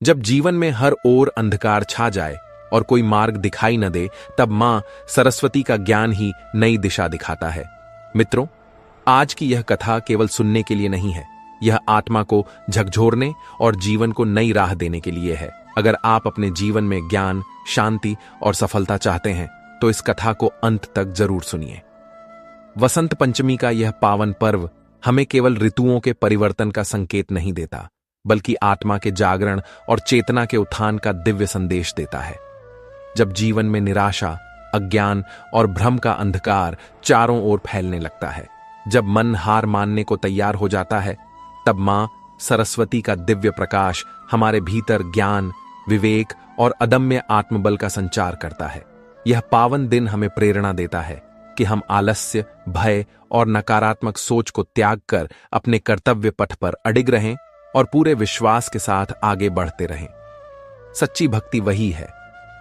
जब जीवन में हर ओर अंधकार छा जाए और कोई मार्ग दिखाई न दे, तब मां सरस्वती का ज्ञान ही नई दिशा दिखाता है। मित्रों, आज की यह कथा केवल सुनने के लिए नहीं है, यह आत्मा को झकझोरने और जीवन को नई राह देने के लिए है। अगर आप अपने जीवन में ज्ञान, शांति और सफलता चाहते हैं तो इस कथा को अंत तक जरूर सुनिए। वसंत पंचमी का यह पावन पर्व हमें केवल ऋतुओं के परिवर्तन का संकेत नहीं देता, बल्कि आत्मा के जागरण और चेतना के उत्थान का दिव्य संदेश देता है। जब जीवन में निराशा, अज्ञान और भ्रम का अंधकार चारों ओर फैलने लगता है, जब मन हार मानने को तैयार हो जाता है, तब मां सरस्वती का दिव्य प्रकाश हमारे भीतर ज्ञान, विवेक और अदम्य आत्मबल का संचार करता है। यह पावन दिन हमें प्रेरणा देता है कि हम आलस्य, भय और नकारात्मक सोच को त्याग कर अपने कर्तव्य पथ पर अडिग रहें और पूरे विश्वास के साथ आगे बढ़ते रहें। सच्ची भक्ति वही है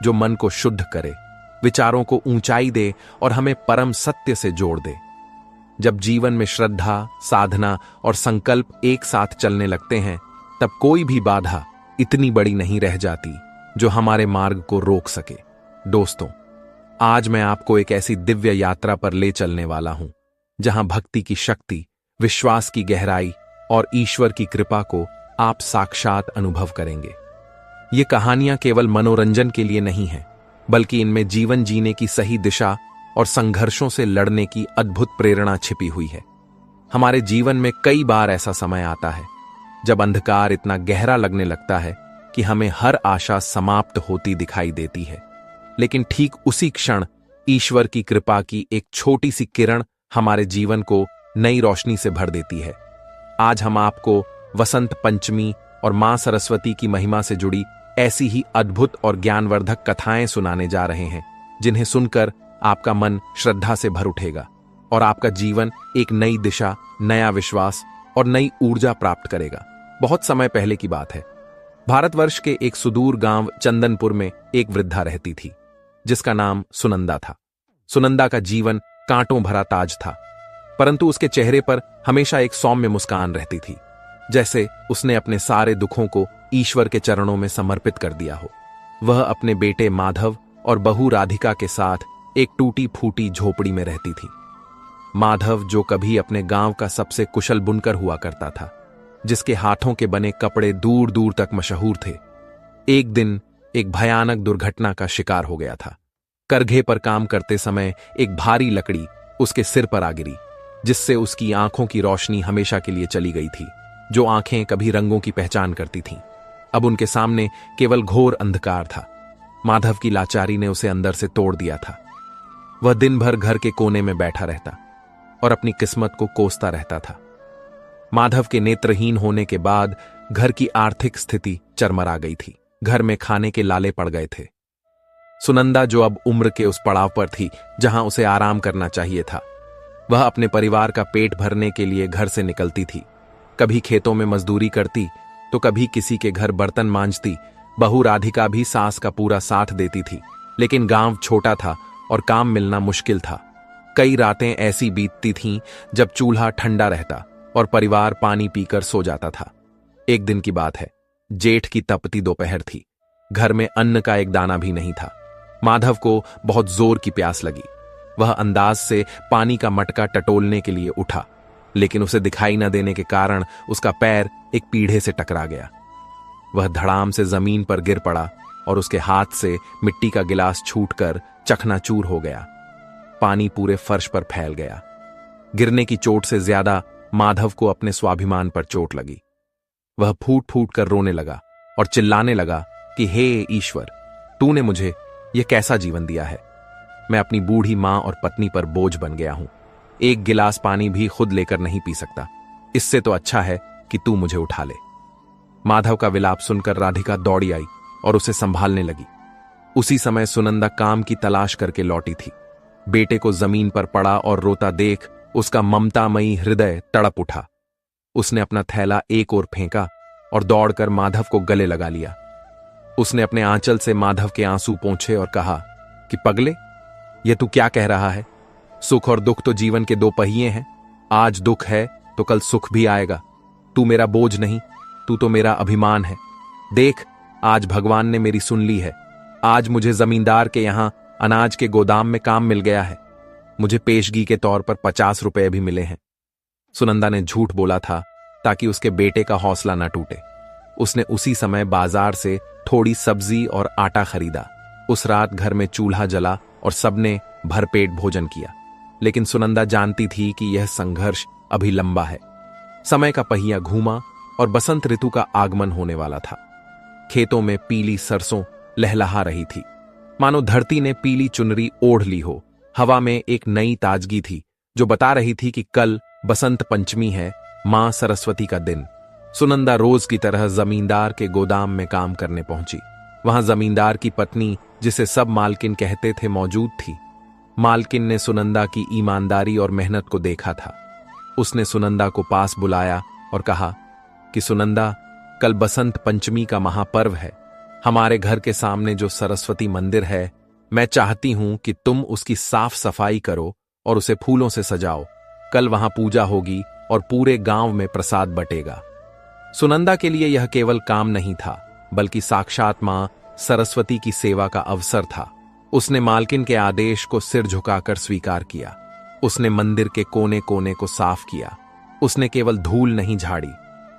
जो मन को शुद्ध करे, विचारों को ऊंचाई दे और हमें परम सत्य से जोड़ दे। जब जीवन में श्रद्धा, साधना और संकल्प एक साथ चलने लगते हैं, तब कोई भी बाधा इतनी बड़ी नहीं रह जाती जो हमारे मार्ग को रोक सके। दोस्तों, आज मैं आपको एक ऐसी दिव्य यात्रा पर ले चलने वाला हूं जहां भक्ति की शक्ति, विश्वास की गहराई और ईश्वर की कृपा को आप साक्षात अनुभव करेंगे। ये कहानियां केवल मनोरंजन के लिए नहीं हैं, बल्कि इनमें जीवन जीने की सही दिशा और संघर्षों से लड़ने की अद्भुत प्रेरणा छिपी हुई है। हमारे जीवन में कई बार ऐसा समय आता है जब अंधकार इतना गहरा लगने लगता है कि हमें हर आशा समाप्त होती दिखाई देती है, लेकिन ठीक उसी क्षण ईश्वर की कृपा की एक छोटी सी किरण हमारे जीवन को नई रोशनी से भर देती है। आज हम आपको वसंत पंचमी और मां सरस्वती की महिमा से जुड़ी ऐसी ही अद्भुत और ज्ञानवर्धक कथाएं सुनाने जा रहे हैं, जिन्हें सुनकर आपका मन श्रद्धा से भर उठेगा और आपका जीवन एक नई दिशा, नया विश्वास और नई ऊर्जा प्राप्त करेगा। बहुत समय पहले की बात है। भारतवर्ष के एक सुदूर गांव चंदनपुर में एक वृद्धा रहती थी, जिसका नाम सुनंदा था। सुनंदा का जीवन कांटों भरा ताज था, परंतु उसके चेहरे पर हमेशा एक सौम्य मुस्कान रहती थी, जैसे उसने अपने सारे दुखों को ईश्वर के चरणों में समर्पित कर दिया हो। वह अपने बेटे माधव और बहू राधिका के साथ एक टूटी फूटी झोपड़ी में रहती थी। माधव, जो कभी अपने गांव का सबसे कुशल बुनकर हुआ करता था, जिसके हाथों के बने कपड़े दूर दूर तक मशहूर थे, एक दिन एक भयानक दुर्घटना का शिकार हो गया था। करघे पर काम करते समय एक भारी लकड़ी उसके सिर पर आ गिरी, जिससे उसकी आंखों की रोशनी हमेशा के लिए चली गई थी, जो आंखें कभी रंगों की पहचान करती थीं। अब उनके सामने केवल घोर अंधकार था। माधव की लाचारी ने उसे अंदर से तोड़ दिया था। वह दिन भर घर के कोने में बैठा रहता और अपनी किस्मत को कोसता रहता था। माधव के नेत्रहीन होने के बाद घर की आर्थिक स्थिति चरमरा गई थी। घर में खाने के लाले पड़ गए थे। सुनंदा, जो अब उम्र के उस पड़ाव पर थी जहां उसे आराम करना चाहिए था, वह अपने परिवार का पेट भरने के लिए घर से निकलती थी। कभी खेतों में मजदूरी करती तो कभी किसी के घर बर्तन मांजती। बहू राधिका भी सास का पूरा साथ देती थी, लेकिन गांव छोटा था और काम मिलना मुश्किल था। कई रातें ऐसी बीतती थीं जब चूल्हा ठंडा रहता और परिवार पानी पीकर सो जाता था। एक दिन की बात है, जेठ की तपती दोपहर थी। घर में अन्न का एक दाना भी नहीं था। माधव को बहुत जोर की प्यास लगी। वह अंदाज से पानी का मटका टटोलने के लिए उठा, लेकिन उसे दिखाई न देने के कारण उसका पैर एक पीढ़े से टकरा गया। वह धड़ाम से जमीन पर गिर पड़ा और उसके हाथ से मिट्टी का गिलास छूटकर चकनाचूर हो गया। पानी पूरे फर्श पर फैल गया। गिरने की चोट से ज्यादा माधव को अपने स्वाभिमान पर चोट लगी। वह फूट फूट कर रोने लगा और चिल्लाने लगा कि हे ईश्वर, तूने मुझे यह कैसा जीवन दिया है। मैं अपनी बूढ़ी मां और पत्नी पर बोझ बन गया हूं। एक गिलास पानी भी खुद लेकर नहीं पी सकता। इससे तो अच्छा है कि तू मुझे उठा ले। माधव का विलाप सुनकर राधिका दौड़ी आई और उसे संभालने लगी। उसी समय सुनंदा काम की तलाश करके लौटी थी। बेटे को जमीन पर पड़ा और रोता देख उसका ममतामयी हृदय तड़प उठा। उसने अपना थैला एक ओर फेंका और दौड़कर माधव को गले लगा लिया। उसने अपने आंचल से माधव के आंसू पोंछे और कहा कि पगले, ये तू क्या कह रहा है? सुख और दुख तो जीवन के दो पहिए हैं। आज दुख है तो कल सुख भी आएगा। तू मेरा बोझ नहीं, तू तो मेरा अभिमान है। देख, आज भगवान ने मेरी सुन ली है। आज मुझे जमींदार के यहां अनाज के गोदाम में काम मिल गया है। मुझे पेशगी के तौर पर 50 रुपए भी मिले हैं। सुनंदा ने झूठ बोला था ताकि उसके बेटे का हौसला न टूटे। उसने उसी समय बाजार से थोड़ी सब्जी और आटा खरीदा। उस रात घर में चूल्हा जला और सबने भरपेट भोजन किया। लेकिन सुनंदा जानती थी कि यह संघर्ष अभी लंबा है। समय का पहिया घूमा और बसंत ऋतु का आगमन होने वाला था। खेतों में पीली सरसों लहलहा रही थी, मानो धरती ने पीली चुनरी ओढ़ ली हो। हवा में एक नई ताजगी थी जो बता रही थी कि कल बसंत पंचमी है, मां सरस्वती का दिन। सुनंदा रोज की तरह जमींदार के गोदाम में काम करने पहुंची। वहां जमींदार की पत्नी, जिसे सब मालकिन कहते थे, मौजूद थी। मालकिन ने सुनंदा की ईमानदारी और मेहनत को देखा था। उसने सुनंदा को पास बुलाया और कहा कि सुनंदा, कल बसंत पंचमी का महापर्व है। हमारे घर के सामने जो सरस्वती मंदिर है, मैं चाहती हूं कि तुम उसकी साफ सफाई करो और उसे फूलों से सजाओ। कल वहां पूजा होगी और पूरे गांव में प्रसाद बटेगा। सुनंदा के लिए यह केवल काम नहीं था, बल्कि साक्षात मां सरस्वती की सेवा का अवसर था। उसने मालकिन के आदेश को सिर झुकाकर स्वीकार किया। उसने मंदिर के कोने कोने को साफ किया। उसने केवल धूल नहीं झाड़ी,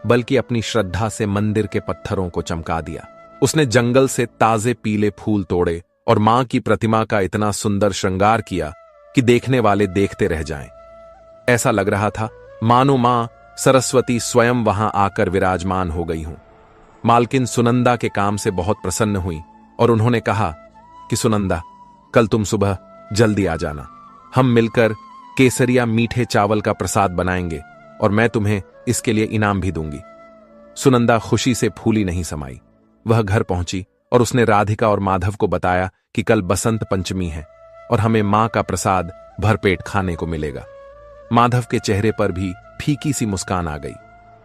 बल्कि अपनी श्रद्धा से मंदिर के पत्थरों को चमका दिया। उसने जंगल से ताजे पीले फूल तोड़े और मां की प्रतिमा का इतना सुंदर श्रृंगार किया कि देखने वाले देखते रह जाएं। ऐसा लग रहा था मानो मां सरस्वती स्वयं वहां आकर विराजमान हो गई हूं। मालकिन सुनंदा के काम से बहुत प्रसन्न हुई और उन्होंने कहा कि सुनंदा, कल तुम सुबह जल्दी आ जाना। हम मिलकर केसरिया मीठे चावल का प्रसाद बनाएंगे और मैं तुम्हें इसके लिए इनाम भी दूंगी। सुनंदा खुशी से फूली नहीं समाई। वह घर पहुंची और उसने राधिका और माधव को बताया कि कल बसंत पंचमी है और हमें मां का प्रसाद भरपेट खाने को मिलेगा। माधव के चेहरे पर भी फीकी सी मुस्कान आ गई,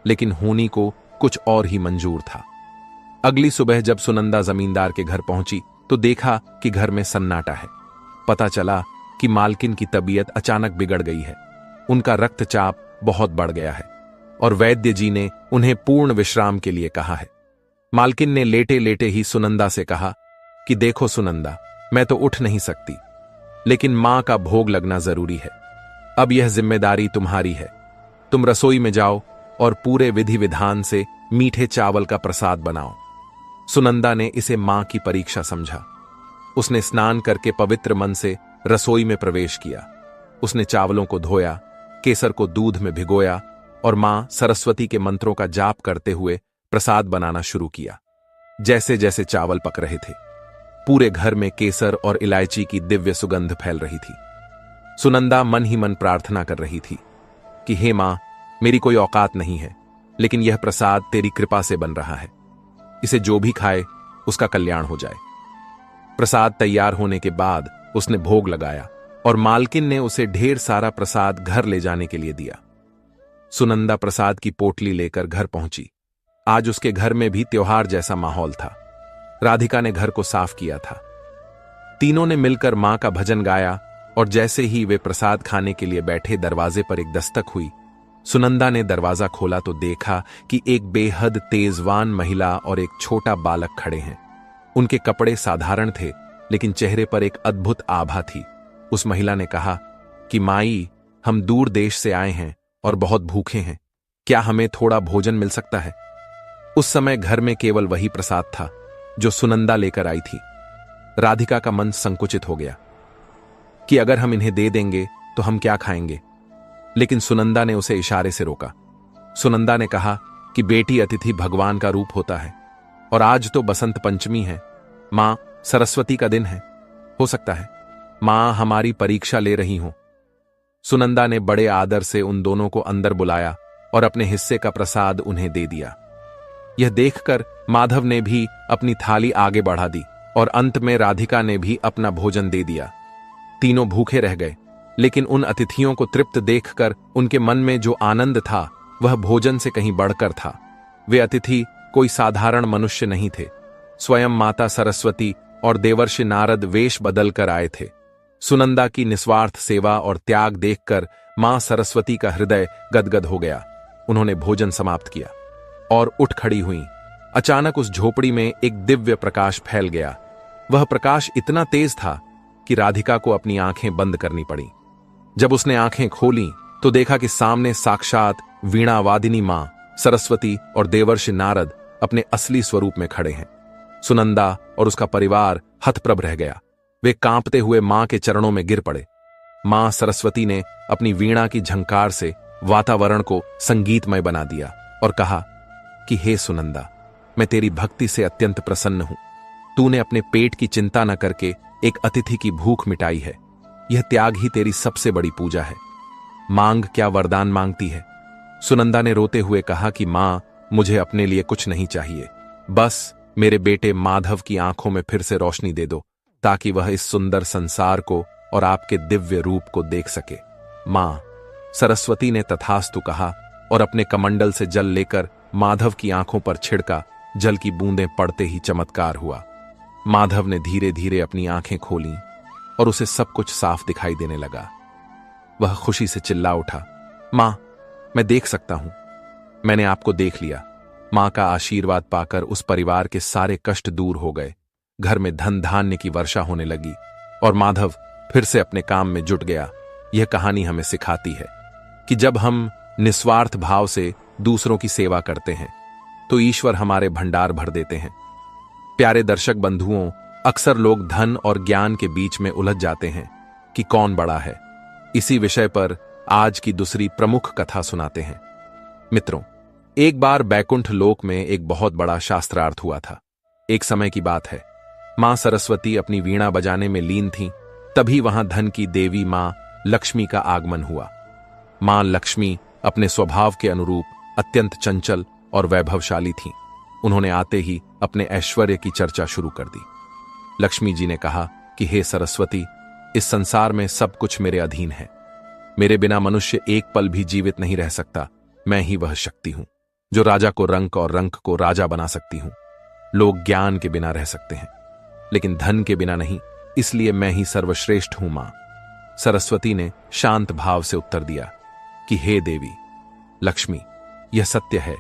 लेकिन होनी को कुछ और ही मंजूर था। अगली सुबह जब सुनंदा जमींदार के घर पहुंची तो देखा कि घर में सन्नाटा है। पता चला कि मालकिन की तबीयत अचानक बिगड़ गई है। उनका रक्तचाप बहुत बढ़ गया है और वैद्य जी ने उन्हें पूर्ण विश्राम के लिए कहा है। मालकिन ने लेटे लेटे ही सुनंदा से कहा कि देखो सुनंदा, मैं तो उठ नहीं सकती, लेकिन मां का भोग लगना जरूरी है। अब यह जिम्मेदारी तुम्हारी है। तुम रसोई में जाओ और पूरे विधि विधान से मीठे चावल का प्रसाद बनाओ। सुनंदा ने इसे मां की परीक्षा समझा। उसने स्नान करके पवित्र मन से रसोई में प्रवेश किया। उसने चावलों को धोया, केसर को दूध में भिगोया और मां सरस्वती के मंत्रों का जाप करते हुए प्रसाद बनाना शुरू किया। जैसे जैसे चावल पक रहे थे, पूरे घर में केसर और इलायची की दिव्य सुगंध फैल रही थी। सुनंदा मन ही मन प्रार्थना कर रही थी कि हे मां, मेरी कोई औकात नहीं है, लेकिन यह प्रसाद तेरी कृपा से बन रहा है। इसे जो भी खाए उसका कल्याण हो जाए। प्रसाद तैयार होने के बाद उसने भोग लगाया और मालकिन ने उसे ढेर सारा प्रसाद घर ले जाने के लिए दिया। सुनंदा प्रसाद की पोटली लेकर घर पहुंची। आज उसके घर में भी त्योहार जैसा माहौल था। राधिका ने घर को साफ किया था। तीनों ने मिलकर मां का भजन गाया और जैसे ही वे प्रसाद खाने के लिए बैठे, दरवाजे पर एक दस्तक हुई। सुनंदा ने दरवाजा खोला तो देखा कि एक बेहद तेजवान महिला और एक छोटा बालक खड़े हैं। उनके कपड़े साधारण थे, लेकिन चेहरे पर एक अद्भुत आभा थी। उस महिला ने कहा कि माई, हम दूर देश से आए हैं और बहुत भूखे हैं, क्या हमें थोड़ा भोजन मिल सकता है? उस समय घर में केवल वही प्रसाद था जो सुनंदा लेकर आई थी। राधिका का मन संकुचित हो गया कि अगर हम इन्हें दे देंगे तो हम क्या खाएंगे, लेकिन सुनंदा ने उसे इशारे से रोका। सुनंदा ने कहा कि बेटी, अतिथि भगवान का रूप होता है और आज तो बसंत पंचमी है, मां सरस्वती का दिन है। हो सकता है मां हमारी परीक्षा ले रही हो। सुनंदा ने बड़े आदर से उन दोनों को अंदर बुलाया और अपने हिस्से का प्रसाद उन्हें दे दिया। यह देखकर माधव ने भी अपनी थाली आगे बढ़ा दी और अंत में राधिका ने भी अपना भोजन दे दिया। तीनों भूखे रह गए, लेकिन उन अतिथियों को तृप्त देखकर उनके मन में जो आनंद था वह भोजन से कहीं बढ़कर था। वे अतिथि कोई साधारण मनुष्य नहीं थे। स्वयं माता सरस्वती और देवर्षि नारद वेश बदलकर आए थे। सुनंदा की निस्वार्थ सेवा और त्याग देखकर मां सरस्वती का हृदय गदगद हो गया। उन्होंने भोजन समाप्त किया और उठ खड़ी हुई। अचानक उस झोपड़ी में एक दिव्य प्रकाश फैल गया। वह प्रकाश इतना तेज था कि राधिका को अपनी आंखें बंद करनी पड़ी। जब उसने आंखें खोलीं तो देखा कि सामने साक्षात वीणा वादिनी मां सरस्वती और देवर्षि नारद अपने असली स्वरूप में खड़े हैं। सुनंदा और उसका परिवार हतप्रभ रह गया। वे कांपते हुए मां के चरणों में गिर पड़े। मां सरस्वती ने अपनी वीणा की झंकार से वातावरण को संगीतमय बना दिया और कहा कि हे सुनंदा, मैं तेरी भक्ति से अत्यंत प्रसन्न हूं। तूने अपने पेट की चिंता न करके एक अतिथि की भूख मिटाई है। यह त्याग ही तेरी सबसे बड़ी पूजा है। मांग, क्या वरदान मांगती है? सुनंदा ने रोते हुए कहा कि मां, मुझे अपने लिए कुछ नहीं चाहिए, बस मेरे बेटे माधव की आंखों में फिर से रोशनी दे दो ताकि वह इस सुंदर संसार को और आपके दिव्य रूप को देख सके। मां सरस्वती ने तथास्तु कहा और अपने कमंडल से जल लेकर माधव की आंखों पर छिड़का। जल की बूंदें पड़ते ही चमत्कार हुआ। माधव ने धीरे धीरे अपनी आंखें खोलीं और उसे सब कुछ साफ दिखाई देने लगा। वह खुशी से चिल्ला उठा, मां, मैं देख सकता हूं, मैंने आपको देख लिया। मां का आशीर्वाद पाकर उस परिवार के सारे कष्ट दूर हो गए। घर में धन धान्य की वर्षा होने लगी और माधव फिर से अपने काम में जुट गया। यह कहानी हमें सिखाती है कि जब हम निस्वार्थ भाव से दूसरों की सेवा करते हैं तो ईश्वर हमारे भंडार भर देते हैं। प्यारे दर्शक बंधुओं, अक्सर लोग धन और ज्ञान के बीच में उलझ जाते हैं कि कौन बड़ा है। इसी विषय पर आज की दूसरी प्रमुख कथा सुनाते हैं। मित्रों, एक बार बैकुंठ लोक में एक बहुत बड़ा शास्त्रार्थ हुआ था। एक समय की बात है, मां सरस्वती अपनी वीणा बजाने में लीन थीं। तभी वहां धन की देवी मां लक्ष्मी का आगमन हुआ। मां लक्ष्मी अपने स्वभाव के अनुरूप अत्यंत चंचल और वैभवशाली थीं। उन्होंने आते ही अपने ऐश्वर्य की चर्चा शुरू कर दी। लक्ष्मी जी ने कहा कि हे सरस्वती, इस संसार में सब कुछ मेरे अधीन है। मेरे बिना मनुष्य एक पल भी जीवित नहीं रह सकता। मैं ही वह शक्ति हूं जो राजा को रंक और रंक को राजा बना सकती हूं। लोग ज्ञान के बिना रह सकते हैं लेकिन धन के बिना नहीं, इसलिए मैं ही सर्वश्रेष्ठ हूं। मां सरस्वती ने शांत भाव से उत्तर दिया कि हे देवी लक्ष्मी, यह सत्य है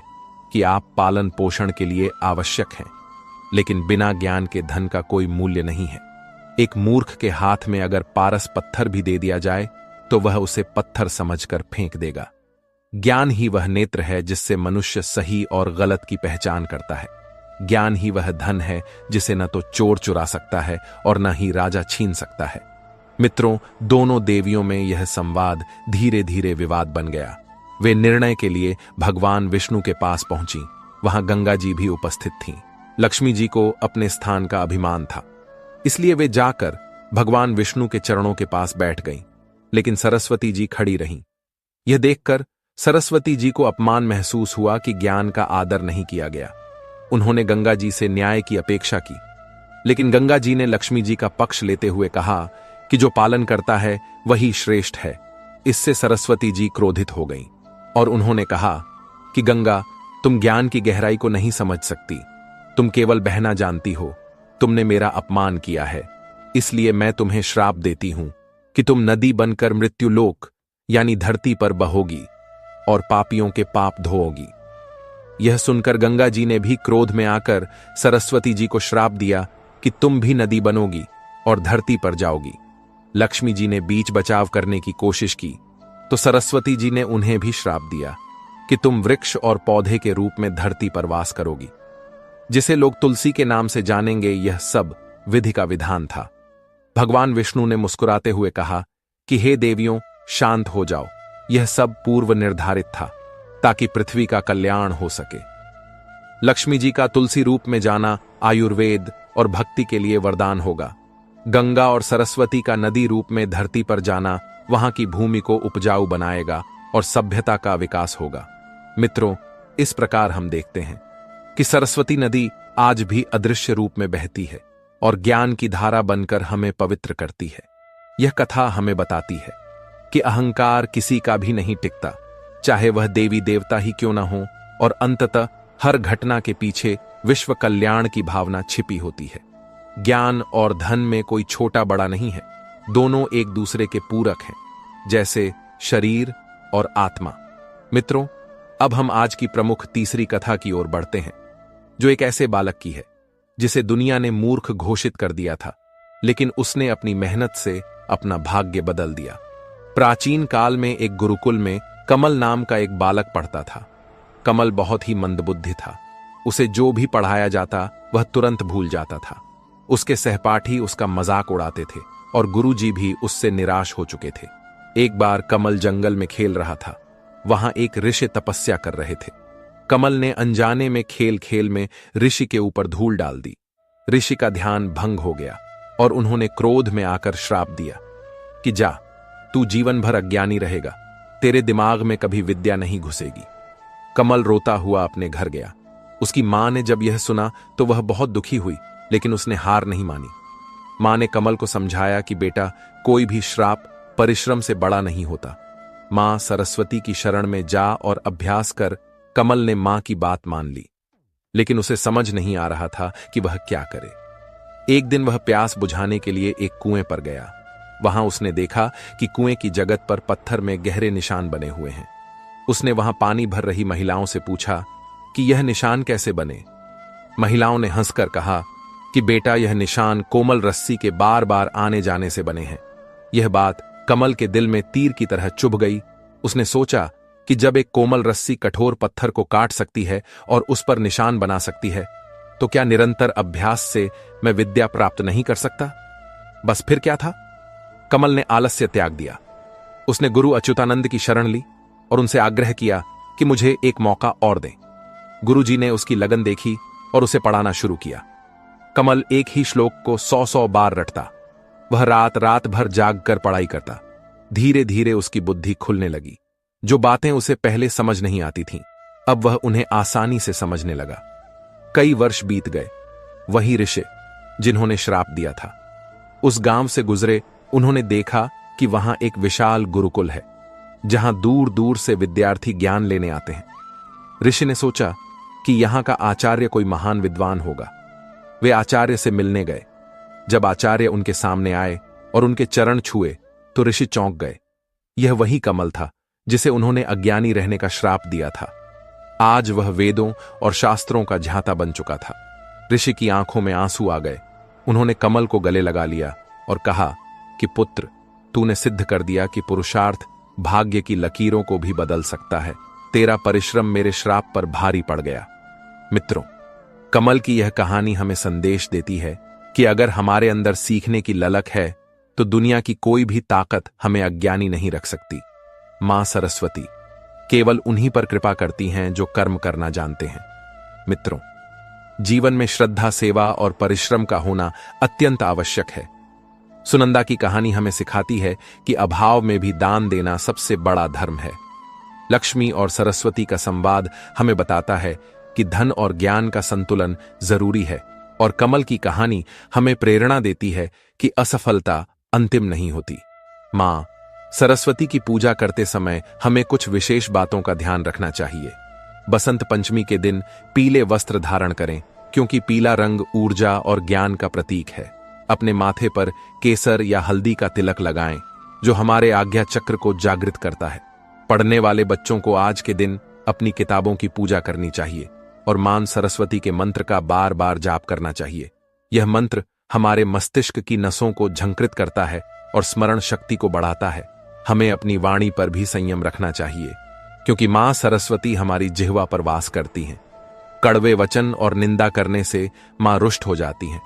कि आप पालन पोषण के लिए आवश्यक हैं, लेकिन बिना ज्ञान के धन का कोई मूल्य नहीं है। एक मूर्ख के हाथ में अगर पारस पत्थर भी दे दिया जाए तो वह उसे पत्थर समझकर फेंक देगा। ज्ञान ही वह नेत्र है जिससे मनुष्य सही और गलत की पहचान करता है। ज्ञान ही वह धन है जिसे न तो चोर चुरा सकता है और न ही राजा छीन सकता है। मित्रों, दोनों देवियों में यह संवाद धीरे धीरे विवाद बन गया। वे निर्णय के लिए भगवान विष्णु के पास पहुंची। वहां गंगा जी भी उपस्थित थीं। लक्ष्मी जी को अपने स्थान का अभिमान था, इसलिए वे जाकर भगवान विष्णु के चरणों के पास बैठ गईं, लेकिन सरस्वती जी खड़ी रहीं। यह देखकर सरस्वती जी को अपमान महसूस हुआ कि ज्ञान का आदर नहीं किया गया। उन्होंने गंगा जी से न्याय की अपेक्षा की, लेकिन गंगा जी ने लक्ष्मी जी का पक्ष लेते हुए कहा कि जो पालन करता है वही श्रेष्ठ है। इससे सरस्वती जी क्रोधित हो गईं और उन्होंने कहा कि गंगा, तुम ज्ञान की गहराई को नहीं समझ सकती। तुम केवल बहना जानती हो। तुमने मेरा अपमान किया है, इसलिए मैं तुम्हें श्राप देती हूं कि तुम नदी बनकर मृत्युलोक यानी धरती पर बहोगी और पापियों के पाप धोओगी। यह सुनकर गंगा जी ने भी क्रोध में आकर सरस्वती जी को श्राप दिया कि तुम भी नदी बनोगी और धरती पर जाओगी। लक्ष्मी जी ने बीच बचाव करने की कोशिश की तो सरस्वती जी ने उन्हें भी श्राप दिया कि तुम वृक्ष और पौधे के रूप में धरती पर वास करोगी, जिसे लोग तुलसी के नाम से जानेंगे। यह सब विधि का विधान था। भगवान विष्णु ने मुस्कुराते हुए कहा कि हे देवियों, शांत हो जाओ। यह सब पूर्व निर्धारित था ताकि पृथ्वी का कल्याण हो सके। लक्ष्मी जी का तुलसी रूप में जाना आयुर्वेद और भक्ति के लिए वरदान होगा। गंगा और सरस्वती का नदी रूप में धरती पर जाना वहां की भूमि को उपजाऊ बनाएगा और सभ्यता का विकास होगा। मित्रों, इस प्रकार हम देखते हैं कि सरस्वती नदी आज भी अदृश्य रूप में बहती है और ज्ञान की धारा बनकर हमें पवित्र करती है। यह कथा हमें बताती है कि अहंकार किसी का भी नहीं टिकता, चाहे वह देवी देवता ही क्यों न हो, और अंततः हर घटना के पीछे विश्व कल्याण की भावना छिपी होती है। ज्ञान और धन में कोई छोटा बड़ा नहीं है, दोनों एक दूसरे के पूरक हैं, जैसे शरीर और आत्मा। मित्रों, अब हम आज की प्रमुख तीसरी कथा की ओर बढ़ते हैं। जो एक ऐसे बालक की है जिसे दुनिया ने मूर्ख घोषित कर दिया था, लेकिन उसने अपनी मेहनत से अपना भाग्य बदल दिया। प्राचीन काल में एक गुरुकुल में कमल नाम का एक बालक पढ़ता था। कमल बहुत ही मंदबुद्धि था। उसे जो भी पढ़ाया जाता वह तुरंत भूल जाता था। उसके सहपाठी उसका मजाक उड़ाते थे और गुरुजी भी उससे निराश हो चुके थे। एक बार कमल जंगल में खेल रहा था। वहां एक ऋषि तपस्या कर रहे थे। कमल ने अनजाने में खेल खेल में ऋषि के ऊपर धूल डाल दी। ऋषि का ध्यान भंग हो गया और उन्होंने क्रोध में आकर श्राप दिया कि जा, तू जीवन भर अज्ञानी रहेगा, तेरे दिमाग में कभी विद्या नहीं घुसेगी। कमल रोता हुआ अपने घर गया। उसकी मां ने जब यह सुना तो वह बहुत दुखी हुई, लेकिन उसने हार नहीं मानी। मां ने कमल को समझाया कि बेटा, कोई भी श्राप परिश्रम से बड़ा नहीं होता। मां सरस्वती की शरण में जा और अभ्यास कर। कमल ने मां की बात मान ली, लेकिन उसे समझ नहीं आ रहा था कि वह क्या करे। एक दिन वह प्यास बुझाने के लिए एक कुएं पर गया। वहां उसने देखा कि कुएं की जगत पर पत्थर में गहरे निशान बने हुए हैं। उसने वहां पानी भर रही महिलाओं से पूछा कि यह निशान कैसे बने। महिलाओं ने हंसकर कहा कि बेटा, यह निशान कोमल रस्सी के बार बार आने जाने से बने हैं। यह बात कमल के दिल में तीर की तरह चुभ गई। उसने सोचा कि जब एक कोमल रस्सी कठोर पत्थर को काट सकती है और उस पर निशान बना सकती है, तो क्या निरंतर अभ्यास से मैं विद्या प्राप्त नहीं कर सकता? बस फिर क्या था? कमल ने आलस्य त्याग दिया। उसने गुरु अच्युतानंद की शरण ली और उनसे आग्रह किया कि मुझे एक मौका और दें। गुरुजी ने उसकी लगन देखी और उसे पढ़ाना शुरू किया। कमल एक ही श्लोक को 100 बार रटता। वह रात रात भर जागकर पढ़ाई करता। धीरे धीरे उसकी बुद्धि खुलने लगी। जो बातें उसे पहले समझ नहीं आती थीं, अब वह उन्हें आसानी से समझने लगा। कई वर्ष बीत गए। वही ऋषि जिन्होंने श्राप दिया था, उस गांव से गुजरे। उन्होंने देखा कि वहां एक विशाल गुरुकुल है, जहां दूर दूर से विद्यार्थी ज्ञान लेने आते हैं। ऋषि ने सोचा कि यहां का आचार्य कोई महान विद्वान होगा। वे आचार्य से मिलने गए। जब आचार्य उनके सामने आए और उनके चरण छुए तो ऋषि चौंक गए। यह वही कमल था जिसे उन्होंने अज्ञानी रहने का श्राप दिया था। आज वह वेदों और शास्त्रों का झांता बन चुका था। ऋषि की आंखों में आंसू आ गए। उन्होंने कमल को गले लगा लिया और कहा कि पुत्र, तूने सिद्ध कर दिया कि पुरुषार्थ भाग्य की लकीरों को भी बदल सकता है। तेरा परिश्रम मेरे श्राप पर भारी पड़ गया। मित्रों, कमल की यह कहानी हमें संदेश देती है कि अगर हमारे अंदर सीखने की ललक है तो दुनिया की कोई भी ताकत हमें अज्ञानी नहीं रख सकती। मां सरस्वती केवल उन्हीं पर कृपा करती हैं जो कर्म करना जानते हैं। मित्रों, जीवन में श्रद्धा, सेवा और परिश्रम का होना अत्यंत आवश्यक है। सुनंदा की कहानी हमें सिखाती है कि अभाव में भी दान देना सबसे बड़ा धर्म है। लक्ष्मी और सरस्वती का संवाद हमें बताता है कि धन और ज्ञान का संतुलन जरूरी है। और कमल की कहानी हमें प्रेरणा देती है कि असफलता अंतिम नहीं होती। मां सरस्वती की पूजा करते समय हमें कुछ विशेष बातों का ध्यान रखना चाहिए। बसंत पंचमी के दिन पीले वस्त्र धारण करें, क्योंकि पीला रंग ऊर्जा और ज्ञान का प्रतीक है। अपने माथे पर केसर या हल्दी का तिलक लगाएं, जो हमारे आज्ञा चक्र को जागृत करता है। पढ़ने वाले बच्चों को आज के दिन अपनी किताबों की पूजा करनी चाहिए और मां सरस्वती के मंत्र का बार बार जाप करना चाहिए। यह मंत्र हमारे मस्तिष्क की नसों को झंकृत करता है और स्मरण शक्ति को बढ़ाता है। हमें अपनी वाणी पर भी संयम रखना चाहिए, क्योंकि मां सरस्वती हमारी जिह्वा पर वास करती हैं। कड़वे वचन और निंदा करने से मां रुष्ट हो जाती हैं।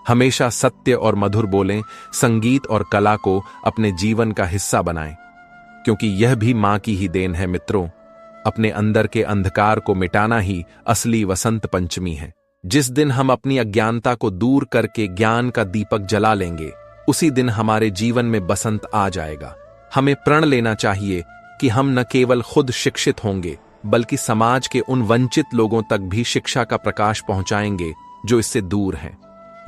हमेशा सत्य और मधुर बोलें। संगीत और कला को अपने जीवन का हिस्सा बनाएं, क्योंकि यह भी मां की ही देन है। मित्रों, अपने अंदर के अंधकार को मिटाना ही असली वसंत पंचमी है। जिस दिन हम अपनी अज्ञानता को दूर करके ज्ञान का दीपक जला लेंगे, उसी दिन हमारे जीवन में बसंत आ जाएगा। हमें प्रण लेना चाहिए कि हम न केवल खुद शिक्षित होंगे, बल्कि समाज के उन वंचित लोगों तक भी शिक्षा का प्रकाश पहुंचाएंगे जो इससे दूर हैं।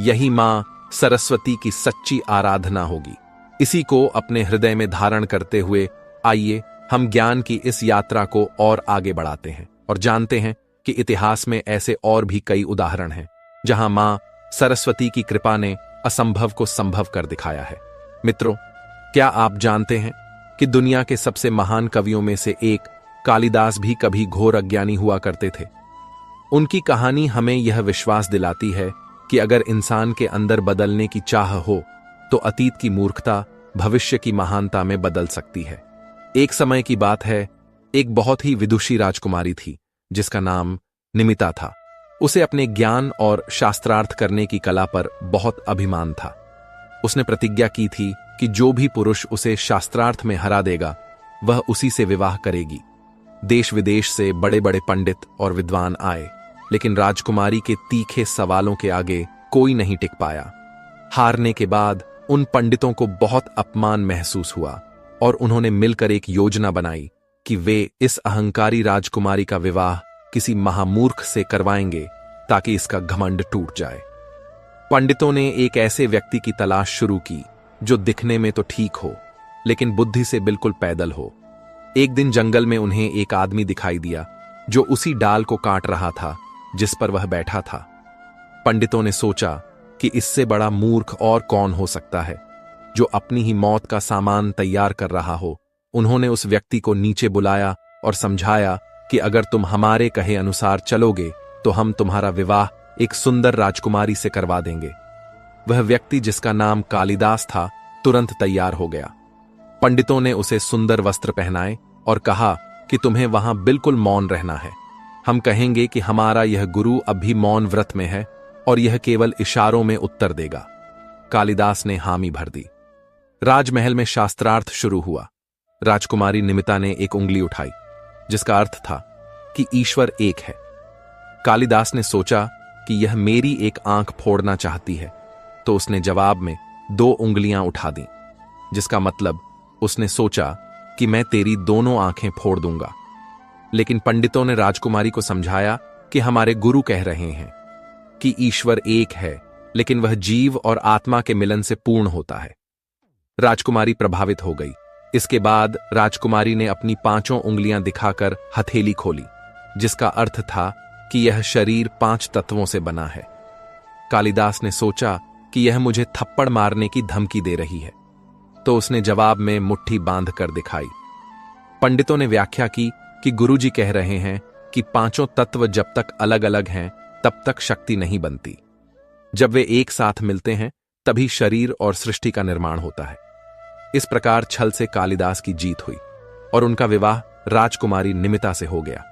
यही मां सरस्वती की सच्ची आराधना होगी। इसी को अपने हृदय में धारण करते हुए आइए हम ज्ञान की इस यात्रा को और आगे बढ़ाते हैं और जानते हैं कि इतिहास में ऐसे और भी कई उदाहरण हैं जहां मां सरस्वती की कृपा ने असंभव को संभव कर दिखाया है। मित्रों, क्या आप जानते हैं कि दुनिया के सबसे महान कवियों में से एक कालिदास भी कभी घोर अज्ञानी हुआ करते थे। उनकी कहानी हमें यह विश्वास दिलाती है कि अगर इंसान के अंदर बदलने की चाह हो तो अतीत की मूर्खता भविष्य की महानता में बदल सकती है। एक समय की बात है, एक बहुत ही विदुषी राजकुमारी थी जिसका नाम निमिता था। उसे अपने ज्ञान और शास्त्रार्थ करने की कला पर बहुत अभिमान था। उसने प्रतिज्ञा की थी कि जो भी पुरुष उसे शास्त्रार्थ में हरा देगा वह उसी से विवाह करेगी। देश विदेश से बड़े बड़े पंडित और विद्वान आए, लेकिन राजकुमारी के तीखे सवालों के आगे कोई नहीं टिक पाया। हारने के बाद उन पंडितों को बहुत अपमान महसूस हुआ और उन्होंने मिलकर एक योजना बनाई कि वे इस अहंकारी राजकुमारी का विवाह किसी महामूर्ख से करवाएंगे ताकि इसका घमंड टूट जाए। पंडितों ने एक ऐसे व्यक्ति की तलाश शुरू की जो दिखने में तो ठीक हो लेकिन बुद्धि से बिल्कुल पैदल हो। एक दिन जंगल में उन्हें एक आदमी दिखाई दिया जो उसी डाल को काट रहा था जिस पर वह बैठा था। पंडितों ने सोचा कि इससे बड़ा मूर्ख और कौन हो सकता है जो अपनी ही मौत का सामान तैयार कर रहा हो। उन्होंने उस व्यक्ति को नीचे बुलाया और समझाया कि अगर तुम हमारे कहे अनुसार चलोगे तो हम तुम्हारा विवाह एक सुंदर राजकुमारी से करवा देंगे। वह व्यक्ति जिसका नाम कालिदास था तुरंत तैयार हो गया। पंडितों ने उसे सुंदर वस्त्र पहनाए और कहा कि तुम्हें वहां बिल्कुल मौन रहना है। हम कहेंगे कि हमारा यह गुरु अभी मौन व्रत में है और यह केवल इशारों में उत्तर देगा। कालिदास ने हामी भर दी। राजमहल में शास्त्रार्थ शुरू हुआ। राजकुमारी निमिता ने एक उंगली उठाई जिसका अर्थ था कि ईश्वर एक है। कालिदास ने सोचा कि यह मेरी एक आंख फोड़ना चाहती है, तो उसने जवाब में 2 उंगलियां उठा दी, जिसका मतलब उसने सोचा कि मैं तेरी दोनों आंखें फोड़ दूंगा। लेकिन पंडितों ने राजकुमारी को समझाया कि हमारे गुरु कह रहे हैं कि ईश्वर एक है, लेकिन वह जीव और आत्मा के मिलन से पूर्ण होता है। राजकुमारी प्रभावित हो गई। इसके बाद राजकुमारी ने अपनी 5 उंगलियां दिखाकर हथेली खोली, जिसका अर्थ था कि यह शरीर 5 तत्वों से बना है। कालिदास ने सोचा कि यह मुझे थप्पड़ मारने की धमकी दे रही है, तो उसने जवाब में मुट्ठी बांध कर दिखाई। पंडितों ने व्याख्या की कि गुरुजी कह रहे हैं कि 5 तत्व जब तक अलग अलग हैं तब तक शक्ति नहीं बनती। जब वे एक साथ मिलते हैं तभी शरीर और सृष्टि का निर्माण होता है। इस प्रकार छल से कालिदास की जीत हुई और उनका विवाह राजकुमारी निमिता से हो गया।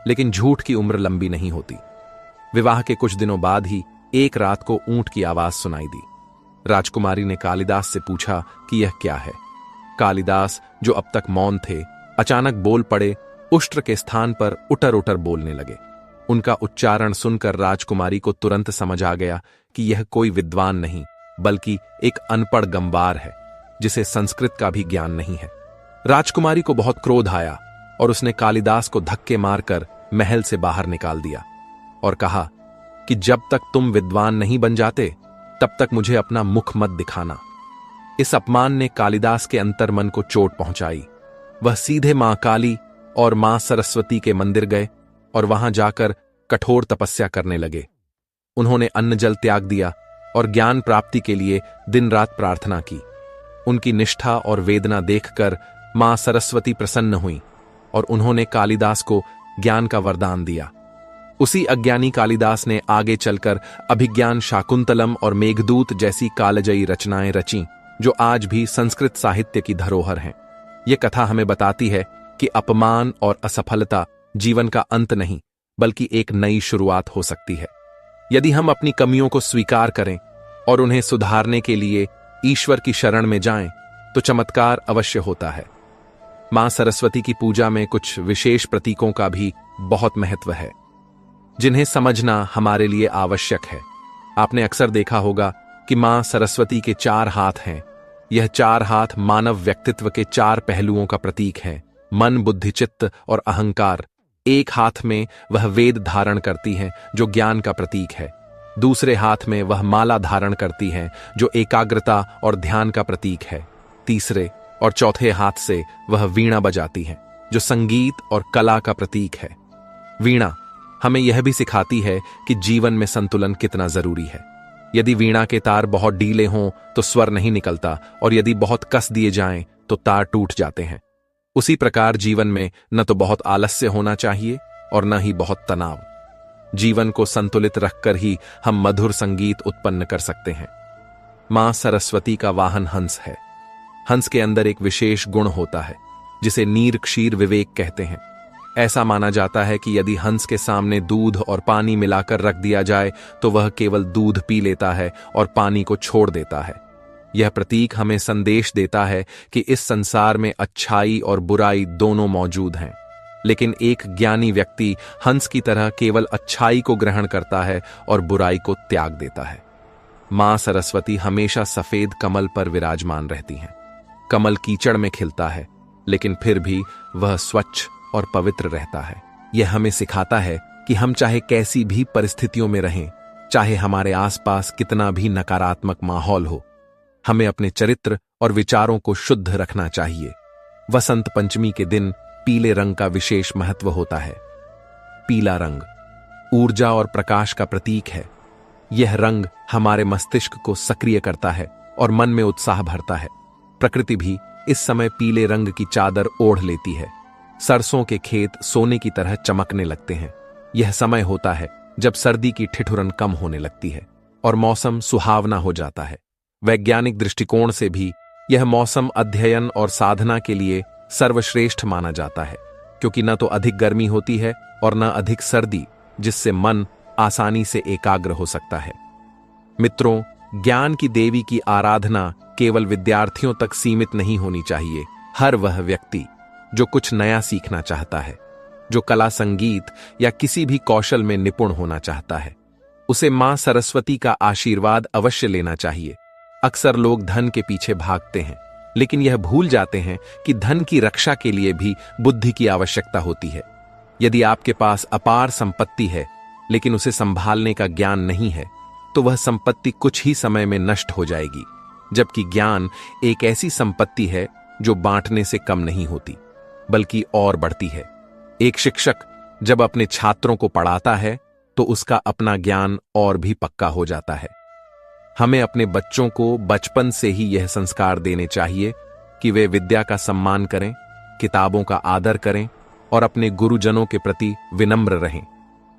लेकिन झूठ की उम्र लंबी नहीं होती। विवाह के कुछ दिनों बाद ही एक रात को ऊंट की आवाज सुनाई दी। राजकुमारी ने कालिदास से पूछा कि यह क्या है। कालिदास, जो अब तक मौन थे, अचानक बोल पड़े, उष्ट्र के स्थान पर उटर उटर बोलने लगे। उनका उच्चारण सुनकर राजकुमारी को तुरंत समझ आ गया कि यह कोई विद्वान नहीं बल्कि एक अनपढ़ गंवार है जिसे संस्कृत का भी ज्ञान नहीं है। राजकुमारी को बहुत क्रोध आया और उसने कालिदास को धक्के मारकर महल से बाहर निकाल दिया और कहा कि जब तक तुम विद्वान नहीं बन जाते तब तक मुझे अपना मुख मत दिखाना। इस अपमान ने कालिदास के अंतर्मन को चोट पहुंचाई। वह सीधे मां काली और मां सरस्वती के मंदिर गए और वहां जाकर कठोर तपस्या करने लगे। उन्होंने अन्न जल त्याग दिया और ज्ञान प्राप्ति के लिए दिन रात प्रार्थना की। उनकी निष्ठा और वेदना देखकर मां सरस्वती प्रसन्न हुई और उन्होंने कालिदास को ज्ञान का वरदान दिया। उसी अज्ञानी कालिदास ने आगे चलकर अभिज्ञान शाकुंतलम और मेघदूत जैसी कालजयी रचनाएं रचीं, जो आज भी संस्कृत साहित्य की धरोहर हैं। यह कथा हमें बताती है कि अपमान और असफलता जीवन का अंत नहीं बल्कि एक नई शुरुआत हो सकती है। यदि हम अपनी कमियों को स्वीकार करें और उन्हें सुधारने के लिए ईश्वर की शरण में जाएं, तो चमत्कार अवश्य होता है। मां सरस्वती की पूजा में कुछ विशेष प्रतीकों का भी बहुत महत्व है, जिन्हें समझना हमारे लिए आवश्यक है। आपने अक्सर देखा होगा कि मां सरस्वती के 4 हाथ हैं। यह 4 हाथ मानव व्यक्तित्व के 4 पहलुओं का प्रतीक हैं: मन, बुद्धि, चित्त और अहंकार। एक हाथ में वह वेद धारण करती हैं, जो ज्ञान का प्रतीक है। दूसरे हाथ में वह माला धारण करती हैं, जो एकाग्रता और ध्यान का प्रतीक है। तीसरे और चौथे हाथ से वह वीणा बजाती हैं, जो संगीत और कला का प्रतीक है। वीणा हमें यह भी सिखाती है कि जीवन में संतुलन कितना जरूरी है। यदि वीणा के तार बहुत ढीले हों तो स्वर नहीं निकलता, और यदि बहुत कस दिए जाएं तो तार टूट जाते हैं। उसी प्रकार जीवन में न तो बहुत आलस्य होना चाहिए और न ही बहुत तनाव। जीवन को संतुलित रखकर ही हम मधुर संगीत उत्पन्न कर सकते हैं। मां सरस्वती का वाहन हंस है। हंस के अंदर एक विशेष गुण होता है जिसे नीर क्षीर विवेक कहते हैं। ऐसा माना जाता है कि यदि हंस के सामने दूध और पानी मिलाकर रख दिया जाए तो वह केवल दूध पी लेता है और पानी को छोड़ देता है। यह प्रतीक हमें संदेश देता है कि इस संसार में अच्छाई और बुराई दोनों मौजूद हैं, लेकिन एक ज्ञानी व्यक्ति हंस की तरह केवल अच्छाई को ग्रहण करता है और बुराई को त्याग देता है। मां सरस्वती हमेशा सफेद कमल पर विराजमान रहती हैं। कमल कीचड़ में खिलता है, लेकिन फिर भी वह स्वच्छ और पवित्र रहता है। यह हमें सिखाता है कि हम चाहे कैसी भी परिस्थितियों में रहें, चाहे हमारे आसपास कितना भी नकारात्मक माहौल हो, हमें अपने चरित्र और विचारों को शुद्ध रखना चाहिए। वसंत पंचमी के दिन पीले रंग का विशेष महत्व होता है। पीला रंग ऊर्जा और प्रकाश का प्रतीक है। यह रंग हमारे मस्तिष्क को सक्रिय करता है और मन में उत्साह भरता है। प्रकृति भी इस समय पीले रंग की चादर ओढ़ लेती है। सरसों के खेत सोने की तरह चमकने लगते हैं। यह समय होता है जब सर्दी की ठिठुरन कम होने लगती है और मौसम सुहावना हो जाता है। वैज्ञानिक दृष्टिकोण से भी यह मौसम अध्ययन और साधना के लिए सर्वश्रेष्ठ माना जाता है, क्योंकि न तो अधिक गर्मी होती है और न अधिक सर्दी, जिससे मन आसानी से एकाग्र हो सकता है। मित्रों, ज्ञान की देवी की आराधना केवल विद्यार्थियों तक सीमित नहीं होनी चाहिए। हर वह व्यक्ति जो कुछ नया सीखना चाहता है, जो कला, संगीत या किसी भी कौशल में निपुण होना चाहता है, उसे मां सरस्वती का आशीर्वाद अवश्य लेना चाहिए। अक्सर लोग धन के पीछे भागते हैं, लेकिन यह भूल जाते हैं कि धन की रक्षा के लिए भी बुद्धि की आवश्यकता होती है। यदि आपके पास अपार संपत्ति है लेकिन उसे संभालने का ज्ञान नहीं है, तो वह संपत्ति कुछ ही समय में नष्ट हो जाएगी, जबकि ज्ञान एक ऐसी संपत्ति है जो बांटने से कम नहीं होती, बल्कि और बढ़ती है। एक शिक्षक जब अपने छात्रों को पढ़ाता है तो उसका अपना ज्ञान और भी पक्का हो जाता है। हमें अपने बच्चों को बचपन से ही यह संस्कार देने चाहिए कि वे विद्या का सम्मान करें, किताबों का आदर करें और अपने गुरुजनों के प्रति विनम्र रहें।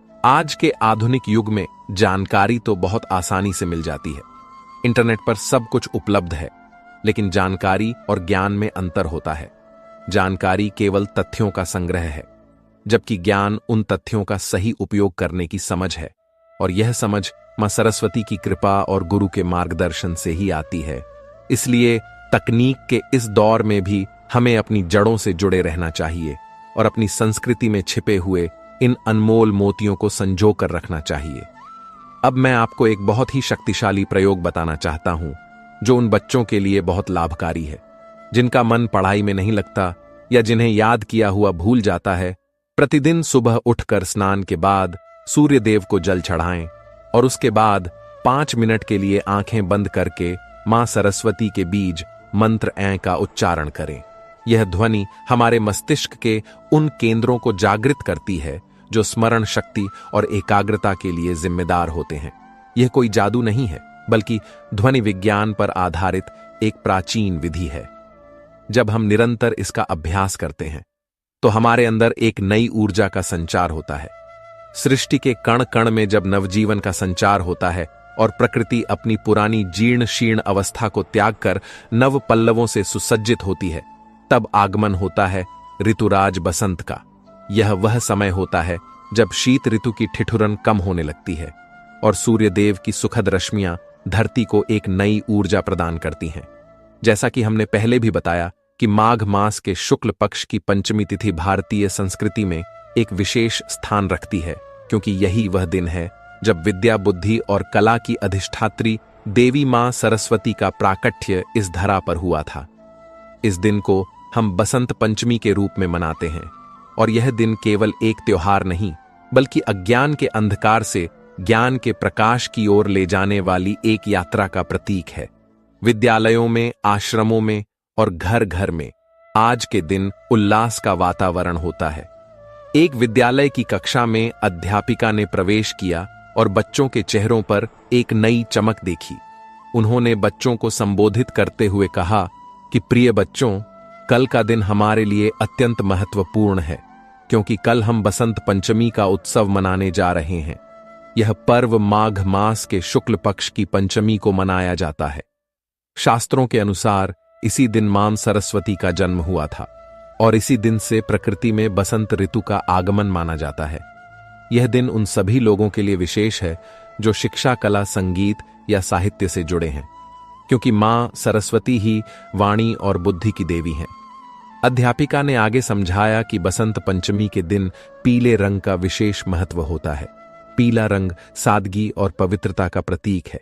आज के आधुनिक युग में जानकारी तो बहुत आसानी से मिल जाती है। इंटरनेट पर सब कुछ उपलब्ध है, लेकिन जानकारी और ज्ञान में अंतर होता है। जानकारी केवल तथ्यों का संग्रह है, जबकि ज्ञान उन तथ्यों का सही उपयोग करने की समझ है, और यह समझ मां सरस्वती की कृपा और गुरु के मार्गदर्शन से ही आती है। इसलिए तकनीक के इस दौर में भी हमें अपनी जड़ों से जुड़े रहना चाहिए और अपनी संस्कृति में छिपे हुए इन अनमोल मोतियों को संजो कर रखना चाहिए। अब मैं आपको एक बहुत ही शक्तिशाली प्रयोग बताना चाहता हूं, जो उन बच्चों के लिए बहुत लाभकारी है जिनका मन पढ़ाई में नहीं लगता या जिन्हें याद किया हुआ भूल जाता है। प्रतिदिन सुबह उठकर स्नान के बाद सूर्य देव को जल चढ़ाएं और उसके बाद 5 मिनट के लिए आंखें बंद करके मां सरस्वती के बीज मंत्र ऐ का उच्चारण करें। यह ध्वनि हमारे मस्तिष्क के उन केंद्रों को जागृत करती है जो स्मरण शक्ति और एकाग्रता के लिए जिम्मेदार होते हैं। यह कोई जादू नहीं है, बल्कि ध्वनि विज्ञान पर आधारित एक प्राचीन विधि है। जब हम निरंतर इसका अभ्यास करते हैं तो हमारे अंदर एक नई ऊर्जा का संचार होता है। सृष्टि के कण कण में जब नवजीवन का संचार होता है और प्रकृति अपनी पुरानी जीर्ण शीर्ण अवस्था को त्याग कर नव पल्लवों से सुसज्जित होती है, तब आगमन होता है ऋतुराज बसंत का। यह वह समय होता है जब शीत ऋतु की ठिठुरन कम होने लगती है और सूर्य देव की सुखद रश्मियां धरती को एक नई ऊर्जा प्रदान करती हैं। जैसा कि हमने पहले भी बताया कि माघ मास के शुक्ल पक्ष की पंचमी तिथि भारतीय संस्कृति में एक विशेष स्थान रखती है, क्योंकि यही वह दिन है जब विद्या, बुद्धि और कला की अधिष्ठात्री देवी मां सरस्वती का प्राकट्य इस धरा पर हुआ था। इस दिन को हम बसंत पंचमी के रूप में मनाते हैं और यह दिन केवल एक त्योहार नहीं, बल्कि अज्ञान के अंधकार से ज्ञान के प्रकाश की ओर ले जाने वाली एक यात्रा का प्रतीक है। विद्यालयों में, आश्रमों में और घर घर में आज के दिन उल्लास का वातावरण होता है। एक विद्यालय की कक्षा में अध्यापिका ने प्रवेश किया और बच्चों के चेहरों पर एक नई चमक देखी। उन्होंने बच्चों को संबोधित करते हुए कहा कि प्रिय बच्चों, कल का दिन हमारे लिए अत्यंत महत्वपूर्ण है। क्योंकि कल हम बसंत पंचमी का उत्सव मनाने जा रहे हैं। यह पर्व माघ मास के शुक्ल पक्ष की पंचमी को मनाया जाता है। शास्त्रों के अनुसार इसी दिन मां सरस्वती का जन्म हुआ था और इसी दिन से प्रकृति में बसंत ऋतु का आगमन माना जाता है। यह दिन उन सभी लोगों के लिए विशेष है जो शिक्षा, कला, संगीत या साहित्य से जुड़े हैं, क्योंकि मां सरस्वती ही वाणी और बुद्धि की देवी हैं। अध्यापिका ने आगे समझाया कि बसंत पंचमी के दिन पीले रंग का विशेष महत्व होता है। पीला रंग सादगी और पवित्रता का प्रतीक है।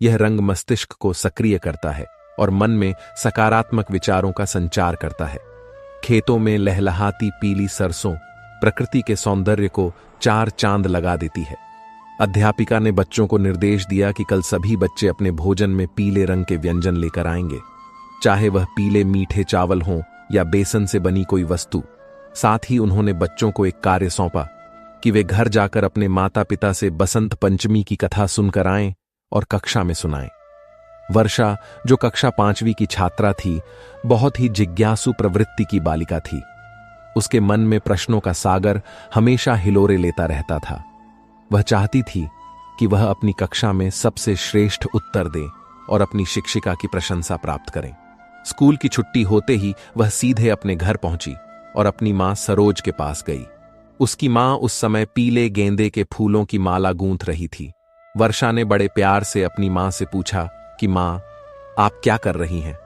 यह रंग मस्तिष्क को सक्रिय करता है और मन में सकारात्मक विचारों का संचार करता है। खेतों में लहलहाती पीली सरसों प्रकृति के सौंदर्य को चार चांद लगा देती है। अध्यापिका ने बच्चों को निर्देश दिया कि कल सभी बच्चे अपने भोजन में पीले रंग के व्यंजन लेकर आएंगे, चाहे वह पीले मीठे चावल हों या बेसन से बनी कोई वस्तु। साथ ही उन्होंने बच्चों को एक कार्य सौंपा कि वे घर जाकर अपने माता पिता से बसंत पंचमी की कथा सुनकर आएं और कक्षा में सुनाएं। वर्षा, जो कक्षा 5वीं की छात्रा थी, बहुत ही जिज्ञासु प्रवृत्ति की बालिका थी। उसके मन में प्रश्नों का सागर हमेशा हिलोरे लेता रहता था। वह चाहती थी कि वह अपनी कक्षा में सबसे श्रेष्ठ उत्तर दे और अपनी शिक्षिका की प्रशंसा प्राप्त करें। स्कूल की छुट्टी होते ही वह सीधे अपने घर पहुंची और अपनी मां सरोज के पास गई। उसकी मां उस समय पीले गेंदे के फूलों की माला गूंथ रही थी। वर्षा ने बड़े प्यार से अपनी मां से पूछा कि मां, आप क्या कर रही हैं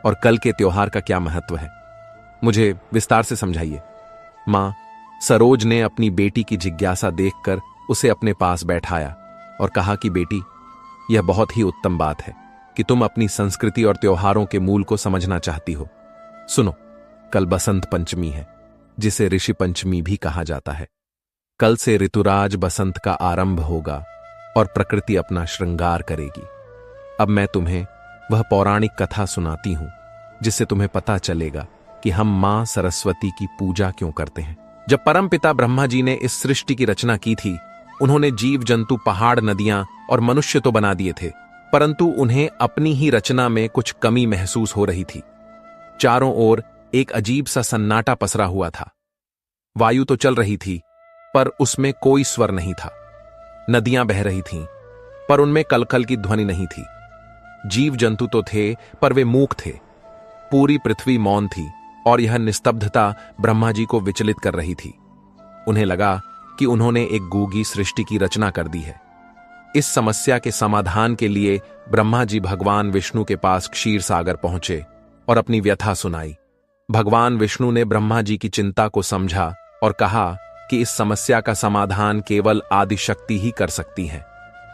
और कल के त्योहार का क्या महत्व है? मुझे विस्तार से समझाइए। मां, सरोज ने अपनी बेटी की जिज्ञासा देखकर उसे अपने पास बैठाया और कहा कि बेटी, यह बहुत ही उत्तम बात है कि तुम अपनी संस्कृति और त्योहारों के मूल को समझना चाहती हो। सुनो, कल बसंत पंचमी है, जिसे ऋषि पंचमी भी कहा जाता है। कल से ऋतुराज बसंत का आरंभ होगा और प्रकृति अपना श्रृंगार करेगी। अब मैं तुम्हें वह पौराणिक कथा सुनाती हूं, जिससे तुम्हें पता चलेगा कि हम मां सरस्वती की पूजा क्यों करते हैं। जब परमपिता ब्रह्मा जी ने इस सृष्टि की रचना की थी, उन्होंने जीव जंतु, पहाड़, नदियां और मनुष्य तो बना दिए थे, परंतु उन्हें अपनी ही रचना में कुछ कमी महसूस हो रही थी। चारों ओर एक अजीब सा सन्नाटा पसरा हुआ था। वायु तो चल रही थी, पर उसमें कोई स्वर नहीं था। नदियां बह रही थीं, पर उनमें कलकल की ध्वनि नहीं थी। जीव जंतु तो थे, पर वे मूक थे। पूरी पृथ्वी मौन थी और यह निस्तब्धता ब्रह्मा जी को विचलित कर रही थी। उन्हें लगा कि उन्होंने एक गूंगी सृष्टि की रचना कर दी है। इस समस्या के समाधान के लिए ब्रह्मा जी भगवान विष्णु के पास क्षीर सागर पहुंचे और अपनी व्यथा सुनाई। भगवान विष्णु ने ब्रह्मा जी की चिंता को समझा और कहा कि इस समस्या का समाधान केवल आदिशक्ति ही कर सकती है।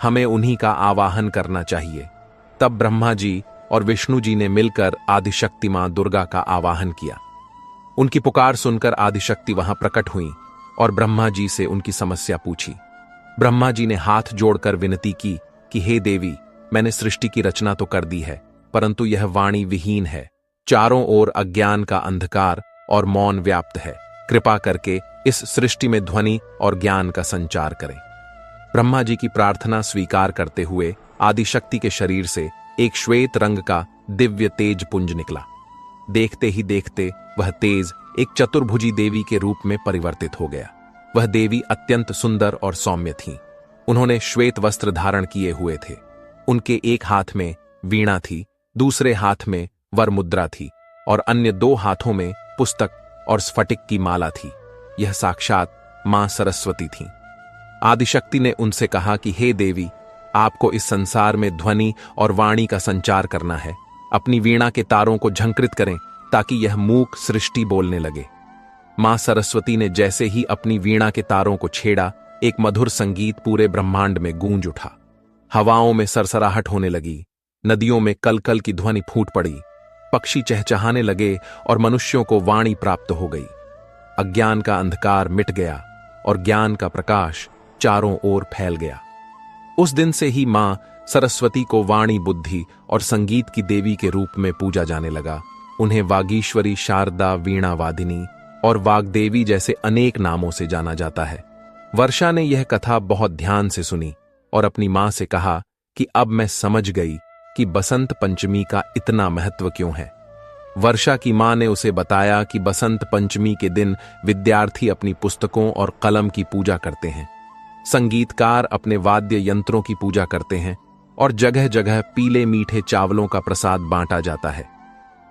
हमें उन्हीं का आवाहन करना चाहिए। तब ब्रह्मा जी और विष्णु जी ने मिलकर आदिशक्ति मां दुर्गा का आवाहन किया। उनकी पुकार सुनकर आदिशक्ति वहां प्रकट हुई और ब्रह्मा जी से उनकी समस्या पूछी। ब्रह्मा जी ने हाथ जोड़कर विनती की कि हे देवी, मैंने सृष्टि की रचना तो कर दी है, परंतु यह वाणी विहीन है। चारों ओर अज्ञान का अंधकार और मौन व्याप्त है। कृपा करके इस सृष्टि में ध्वनि और ज्ञान का संचार करें। ब्रह्मा जी की प्रार्थना स्वीकार करते हुए आदिशक्ति के शरीर से एक श्वेत रंग का दिव्य तेज पुंज निकला। देखते ही देखते वह तेज एक चतुर्भुजी देवी के रूप में परिवर्तित हो गया। वह देवी अत्यंत सुंदर और सौम्य थीं। उन्होंने श्वेत वस्त्र धारण किए हुए थे। उनके एक हाथ में वीणा थी, दूसरे हाथ में वर मुद्रा थी और अन्य 2 हाथों में पुस्तक और स्फटिक की माला थी। यह साक्षात मां सरस्वती थीं। आदिशक्ति ने उनसे कहा कि हे देवी, आपको इस संसार में ध्वनि और वाणी का संचार करना है। अपनी वीणा के तारों को झंकृत करें ताकि यह मूक सृष्टि बोलने लगे। मां सरस्वती ने जैसे ही अपनी वीणा के तारों को छेड़ा, एक मधुर संगीत पूरे ब्रह्मांड में गूंज उठा। हवाओं में सरसराहट होने लगी, नदियों में कलकल की ध्वनि फूट पड़ी, पक्षी चहचहाने लगे और मनुष्यों को वाणी प्राप्त हो गई। अज्ञान का अंधकार मिट गया और ज्ञान का प्रकाश चारों ओर फैल गया। उस दिन से ही मां सरस्वती को वाणी, बुद्धि और संगीत की देवी के रूप में पूजा जाने लगा। उन्हें वागीश्वरी, शारदा, वीणा वादिनी और वाग्देवी जैसे अनेक नामों से जाना जाता है। वर्षा ने यह कथा बहुत ध्यान से सुनी और अपनी मां से कहा कि अब मैं समझ गई कि बसंत पंचमी का इतना महत्व क्यों है। वर्षा की मां ने उसे बताया कि बसंत पंचमी के दिन विद्यार्थी अपनी पुस्तकों और कलम की पूजा करते हैं, संगीतकार अपने वाद्य यंत्रों की पूजा करते हैं और जगह जगह पीले मीठे चावलों का प्रसाद बांटा जाता है।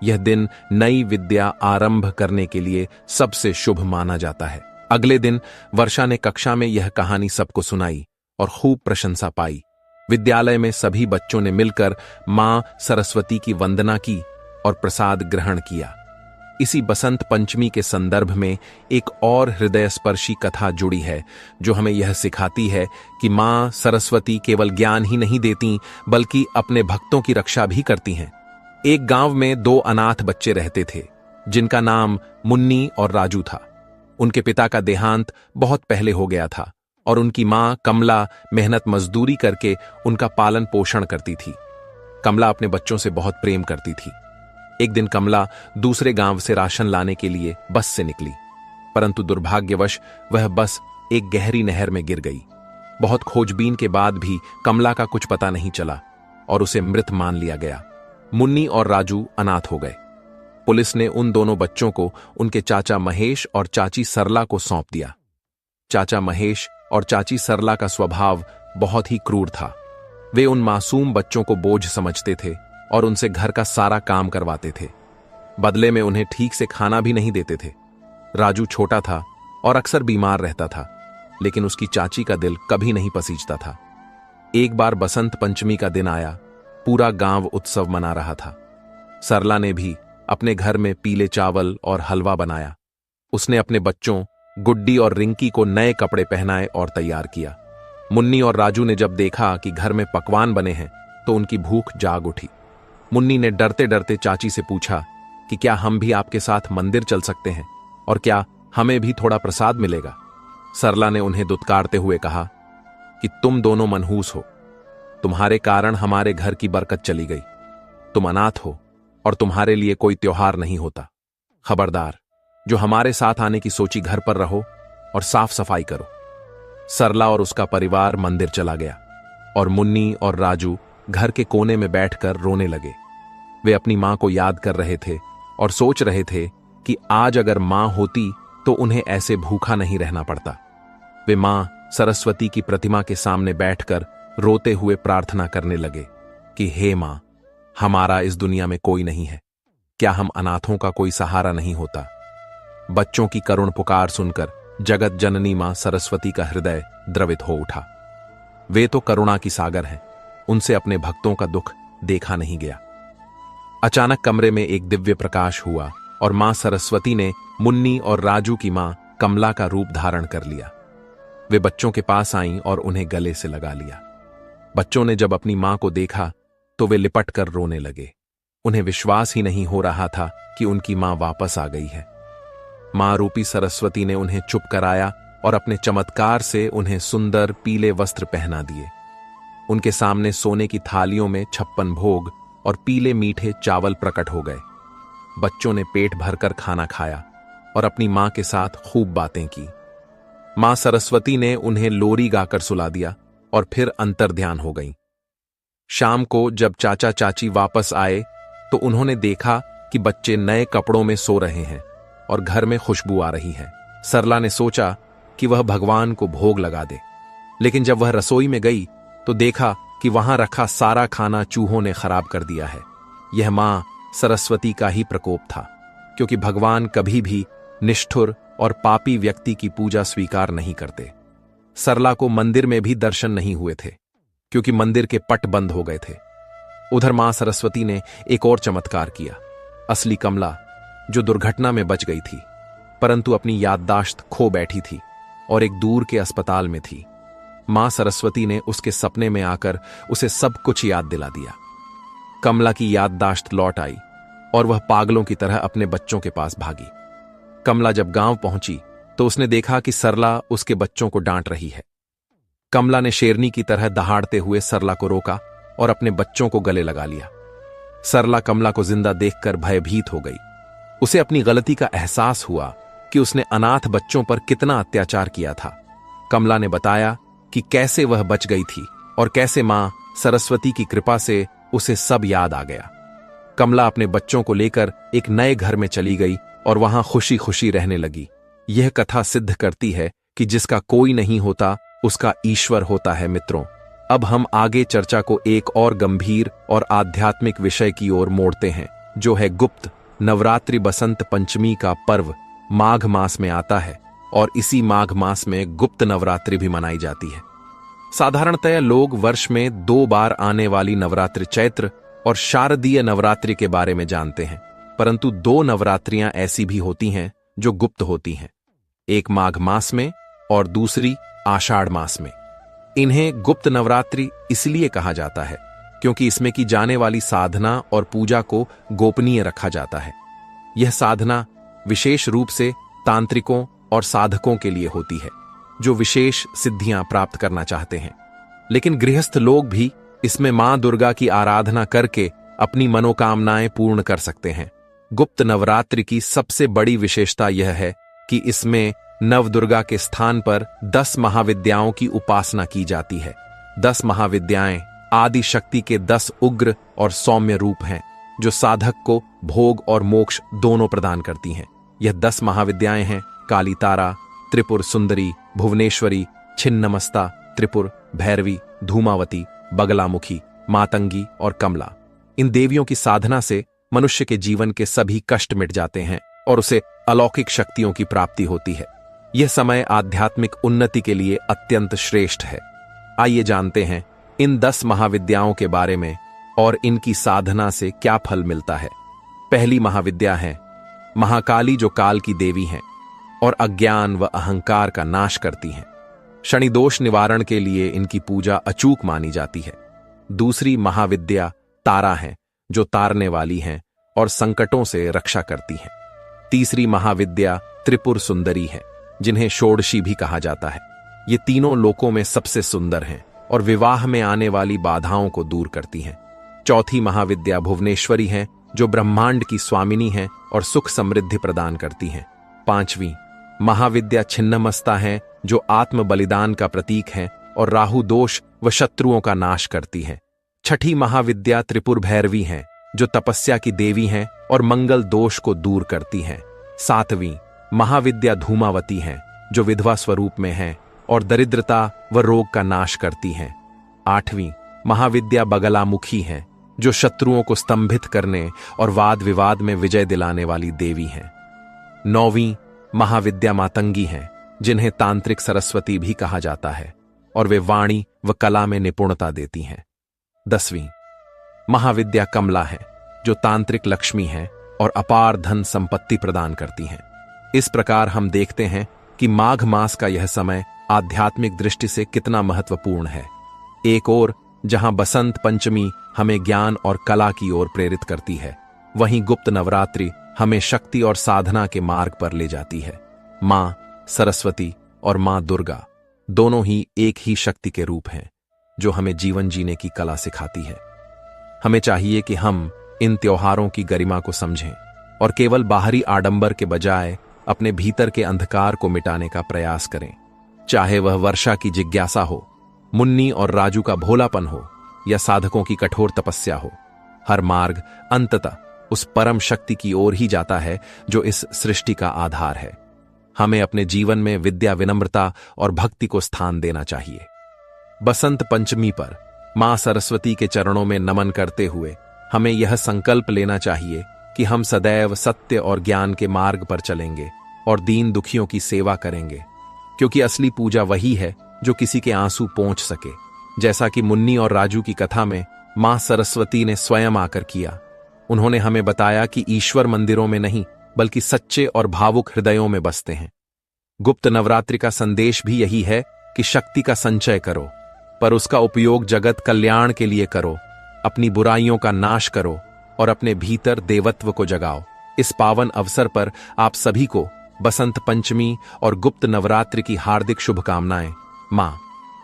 यह दिन नई विद्या आरंभ करने के लिए सबसे शुभ माना जाता है। अगले दिन वर्षा ने कक्षा में यह कहानी सबको सुनाई और खूब प्रशंसा पाई। विद्यालय में सभी बच्चों ने मिलकर मां सरस्वती की वंदना की और प्रसाद ग्रहण किया। इसी बसंत पंचमी के संदर्भ में एक और हृदयस्पर्शी कथा जुड़ी है जो हमें यह सिखाती है कि मां सरस्वती केवल ज्ञान ही नहीं देती बल्कि अपने भक्तों की रक्षा भी करती हैं। एक गांव में दो अनाथ बच्चे रहते थे जिनका नाम मुन्नी और राजू था। उनके पिता का देहांत बहुत पहले हो गया था और उनकी मां कमला मेहनत मजदूरी करके उनका पालन पोषण करती थी। कमला अपने बच्चों से बहुत प्रेम करती थी। एक दिन कमला दूसरे गांव से राशन लाने के लिए बस से निकली, परंतु दुर्भाग्यवश वह बस एक गहरी नहर में गिर गई। बहुत खोजबीन के बाद भी कमला का कुछ पता नहीं चला और उसे मृत मान लिया गया। मुन्नी और राजू अनाथ हो गए। पुलिस ने उन दोनों बच्चों को उनके चाचा महेश और चाची सरला को सौंप दिया। चाचा महेश और चाची सरला का स्वभाव बहुत ही क्रूर था। वे उन मासूम बच्चों को बोझ समझते थे और उनसे घर का सारा काम करवाते थे। बदले में उन्हें ठीक से खाना भी नहीं देते थे। राजू छोटा था और अक्सर बीमार रहता था, लेकिन उसकी चाची का दिल कभी नहीं पसीजता था। एक बार बसंत पंचमी का दिन आया। पूरा गांव उत्सव मना रहा था। सरला ने भी अपने घर में पीले चावल और हलवा बनाया। उसने अपने बच्चों गुड्डी और रिंकी को नए कपड़े पहनाए और तैयार किया। मुन्नी और राजू ने जब देखा कि घर में पकवान बने हैं तो उनकी भूख जाग उठी। मुन्नी ने डरते डरते चाची से पूछा कि क्या हम भी आपके साथ मंदिर चल सकते हैं और क्या हमें भी थोड़ा प्रसाद मिलेगा। सरला ने उन्हें दुत्कारते हुए कहा कि तुम दोनों मनहूस हो। तुम्हारे कारण हमारे घर की बरकत चली गई। तुम अनाथ हो और तुम्हारे लिए कोई त्योहार नहीं होता। खबरदार, जो हमारे साथ आने की सोची घर पर रहो और साफ सफाई करो। सरला और उसका परिवार मंदिर चला गया और मुन्नी और राजू घर के कोने में बैठकर रोने लगे। वे अपनी मां को याद कर रहे थे और सोच रहे थे कि आज अगर मां होती तो उन्हें ऐसे भूखा नहीं रहना पड़ता। वे मां सरस्वती की प्रतिमा के सामने बैठकर रोते हुए प्रार्थना करने लगे कि हे मां, हमारा इस दुनिया में कोई नहीं है। क्या हम अनाथों का कोई सहारा नहीं होता? बच्चों की करुण पुकार सुनकर जगत जननी मां सरस्वती का हृदय द्रवित हो उठा। वे तो करुणा की सागर हैं, उनसे अपने भक्तों का दुख देखा नहीं गया। अचानक कमरे में एक दिव्य प्रकाश हुआ और मां सरस्वती ने मुन्नी और राजू की मां कमला का रूप धारण कर लिया। वे बच्चों के पास आईं और उन्हें गले से लगा लिया। बच्चों ने जब अपनी मां को देखा तो वे लिपट कर रोने लगे। उन्हें विश्वास ही नहीं हो रहा था कि उनकी मां वापस आ गई है। मां रूपी सरस्वती ने उन्हें चुप कराया और अपने चमत्कार से उन्हें सुंदर पीले वस्त्र पहना दिए। उनके सामने सोने की थालियों में 56 भोग और पीले मीठे चावल प्रकट हो गए। बच्चों ने पेट भरकर खाना खाया और अपनी मां के साथ खूब बातें की। मां सरस्वती ने उन्हें लोरी गाकर सुला दिया और फिर अंतर्ध्यान हो गईं। शाम को जब चाचा चाची वापस आए तो उन्होंने देखा कि बच्चे नए कपड़ों में सो रहे हैं और घर में खुशबू आ रही है। सरला ने सोचा कि वह भगवान को भोग लगा दे, लेकिन जब वह रसोई में गई तो देखा कि वहां रखा सारा खाना चूहों ने खराब कर दिया है। यह मां सरस्वती का ही प्रकोप था, क्योंकि भगवान कभी भी निष्ठुर और पापी व्यक्ति की पूजा स्वीकार नहीं करते। सरला को मंदिर में भी दर्शन नहीं हुए थे, क्योंकि मंदिर के पट बंद हो गए थे। उधर मां सरस्वती ने एक और चमत्कार किया। असली कमला, जो दुर्घटना में बच गई थी, परंतु अपनी याददाश्त खो बैठी थी और एक दूर के अस्पताल में थी, मां सरस्वती ने उसके सपने में आकर उसे सब कुछ याद दिला दिया। कमला की याददाश्त लौट आई और वह पागलों की तरह अपने बच्चों के पास भागी। कमला जब गांव पहुंची तो उसने देखा कि सरला उसके बच्चों को डांट रही है। कमला ने शेरनी की तरह दहाड़ते हुए सरला को रोका और अपने बच्चों को गले लगा लिया। सरला कमला को जिंदा देखकर भयभीत हो गई। उसे अपनी गलती का एहसास हुआ कि उसने अनाथ बच्चों पर कितना अत्याचार किया था। कमला ने बताया कि कैसे वह बच गई थी और कैसे मां सरस्वती की कृपा से उसे सब याद आ गया। कमला अपने बच्चों को लेकर एक नए घर में चली गई और वहां खुशी खुशी रहने लगी। यह कथा सिद्ध करती है कि जिसका कोई नहीं होता उसका ईश्वर होता है। मित्रों, अब हम आगे चर्चा को एक और गंभीर और आध्यात्मिक विषय की ओर मोड़ते हैं, जो है गुप्त नवरात्रि। बसंत पंचमी का पर्व माघ मास में आता है और इसी माघ मास में गुप्त नवरात्रि भी मनाई जाती है। साधारणतः लोग वर्ष में 2 बार आने वाली नवरात्रि चैत्र और शारदीय नवरात्रि के बारे में जानते हैं, परंतु 2 नवरात्रियां ऐसी भी होती हैं जो गुप्त होती हैं, एक माघ मास में और दूसरी आषाढ़ मास में। इन्हें गुप्त नवरात्रि इसलिए कहा जाता है क्योंकि इसमें की जाने वाली साधना और पूजा को गोपनीय रखा जाता है। यह साधना विशेष रूप से तांत्रिकों और साधकों के लिए होती है जो विशेष सिद्धियां प्राप्त करना चाहते हैं, लेकिन गृहस्थ लोग भी इसमें मां दुर्गा की आराधना करके अपनी मनोकामनाएं पूर्ण कर सकते हैं। गुप्त नवरात्रि की सबसे बड़ी विशेषता यह है कि इसमें नवदुर्गा के स्थान पर 10 महाविद्याओं की उपासना की जाती है। 10 महाविद्याएं आदि शक्ति के 10 उग्र और सौम्य रूप हैं जो साधक को भोग और मोक्ष दोनों प्रदान करती हैं। यह 10 महाविद्याएं हैं काली तारा, त्रिपुर सुंदरी, भुवनेश्वरी, छिन्नमस्ता, त्रिपुर, भैरवी, धूमावती, बगलामुखी, मातंगी और कमला। इन देवियों की साधना से मनुष्य के जीवन के सभी कष्ट मिट जाते हैं और उसे अलौकिक शक्तियों की प्राप्ति होती है। यह समय आध्यात्मिक उन्नति के लिए अत्यंत श्रेष्ठ है। आइए जानते हैं इन 10 महाविद्याओं के बारे में और इनकी साधना से क्या फल मिलता है। पहली महाविद्या है महाकाली, जो काल की देवी हैं और अज्ञान व अहंकार का नाश करती हैं। शनि दोष निवारण के लिए इनकी पूजा अचूक मानी जाती है। दूसरी महाविद्या तारा है, जो तारने वाली हैं और संकटों से रक्षा करती हैं। तीसरी महाविद्या त्रिपुर सुंदरी है, जिन्हें षोडशी भी कहा जाता है। ये तीनों लोकों में सबसे सुंदर हैं और विवाह में आने वाली बाधाओं को दूर करती हैं। चौथी महाविद्या भुवनेश्वरी है, जो ब्रह्मांड की स्वामिनी है और सुख समृद्धि प्रदान करती हैं। पांचवी महाविद्या छिन्नमस्ता है, जो आत्म बलिदान का प्रतीक है और राहु दोष व शत्रुओं का नाश करती है। छठी महाविद्या त्रिपुर भैरवी है, जो तपस्या की देवी हैं और मंगल दोष को दूर करती हैं। सातवीं महाविद्या धूमावती है, जो विधवा स्वरूप में है और दरिद्रता व रोग का नाश करती हैं। आठवीं महाविद्या बगलामुखी है, जो शत्रुओं को स्तंभित करने और वाद विवाद में विजय दिलाने वाली देवी हैं। नौवीं महाविद्या मातंगी हैं, जिन्हें तांत्रिक सरस्वती भी कहा जाता है और वे वाणी व कला में निपुणता देती हैं। 10वीं महाविद्या कमला है, जो तांत्रिक लक्ष्मी है और अपार धन संपत्ति प्रदान करती हैं। इस प्रकार हम देखते हैं कि माघ मास का यह समय आध्यात्मिक दृष्टि से कितना महत्वपूर्ण है। एक ओर जहां बसंत पंचमी हमें ज्ञान और कला की ओर प्रेरित करती है, वहीं गुप्त नवरात्रि हमें शक्ति और साधना के मार्ग पर ले जाती है। मां सरस्वती और मां दुर्गा दोनों ही एक ही शक्ति के रूप हैं, जो हमें जीवन जीने की कला सिखाती है। हमें चाहिए कि हम इन त्योहारों की गरिमा को समझें और केवल बाहरी आडंबर के बजाय अपने भीतर के अंधकार को मिटाने का प्रयास करें। चाहे वह वर्षा की जिज्ञासा हो, मुन्नी और राजू का भोलापन हो या साधकों की कठोर तपस्या हो, हर मार्ग अंततः उस परम शक्ति की ओर ही जाता है जो इस सृष्टि का आधार है। हमें अपने जीवन में विद्या, विनम्रता और भक्ति को स्थान देना चाहिए। बसंत पंचमी पर मां सरस्वती के चरणों में नमन करते हुए हमें यह संकल्प लेना चाहिए कि हम सदैव सत्य और ज्ञान के मार्ग पर चलेंगे और दीन दुखियों की सेवा करेंगे, क्योंकि असली पूजा वही है जो किसी के आंसू पोंछ सके, जैसा कि मुन्नी और राजू की कथा में मां सरस्वती ने स्वयं आकर किया। उन्होंने हमें बताया कि ईश्वर मंदिरों में नहीं बल्कि सच्चे और भावुक हृदयों में बसते हैं। गुप्त नवरात्रि का संदेश भी यही है कि शक्ति का संचय करो, पर उसका उपयोग जगत कल्याण के लिए करो। अपनी बुराइयों का नाश करो और अपने भीतर देवत्व को जगाओ। इस पावन अवसर पर आप सभी को बसंत पंचमी और गुप्त नवरात्रि की हार्दिक शुभकामनाएं। मां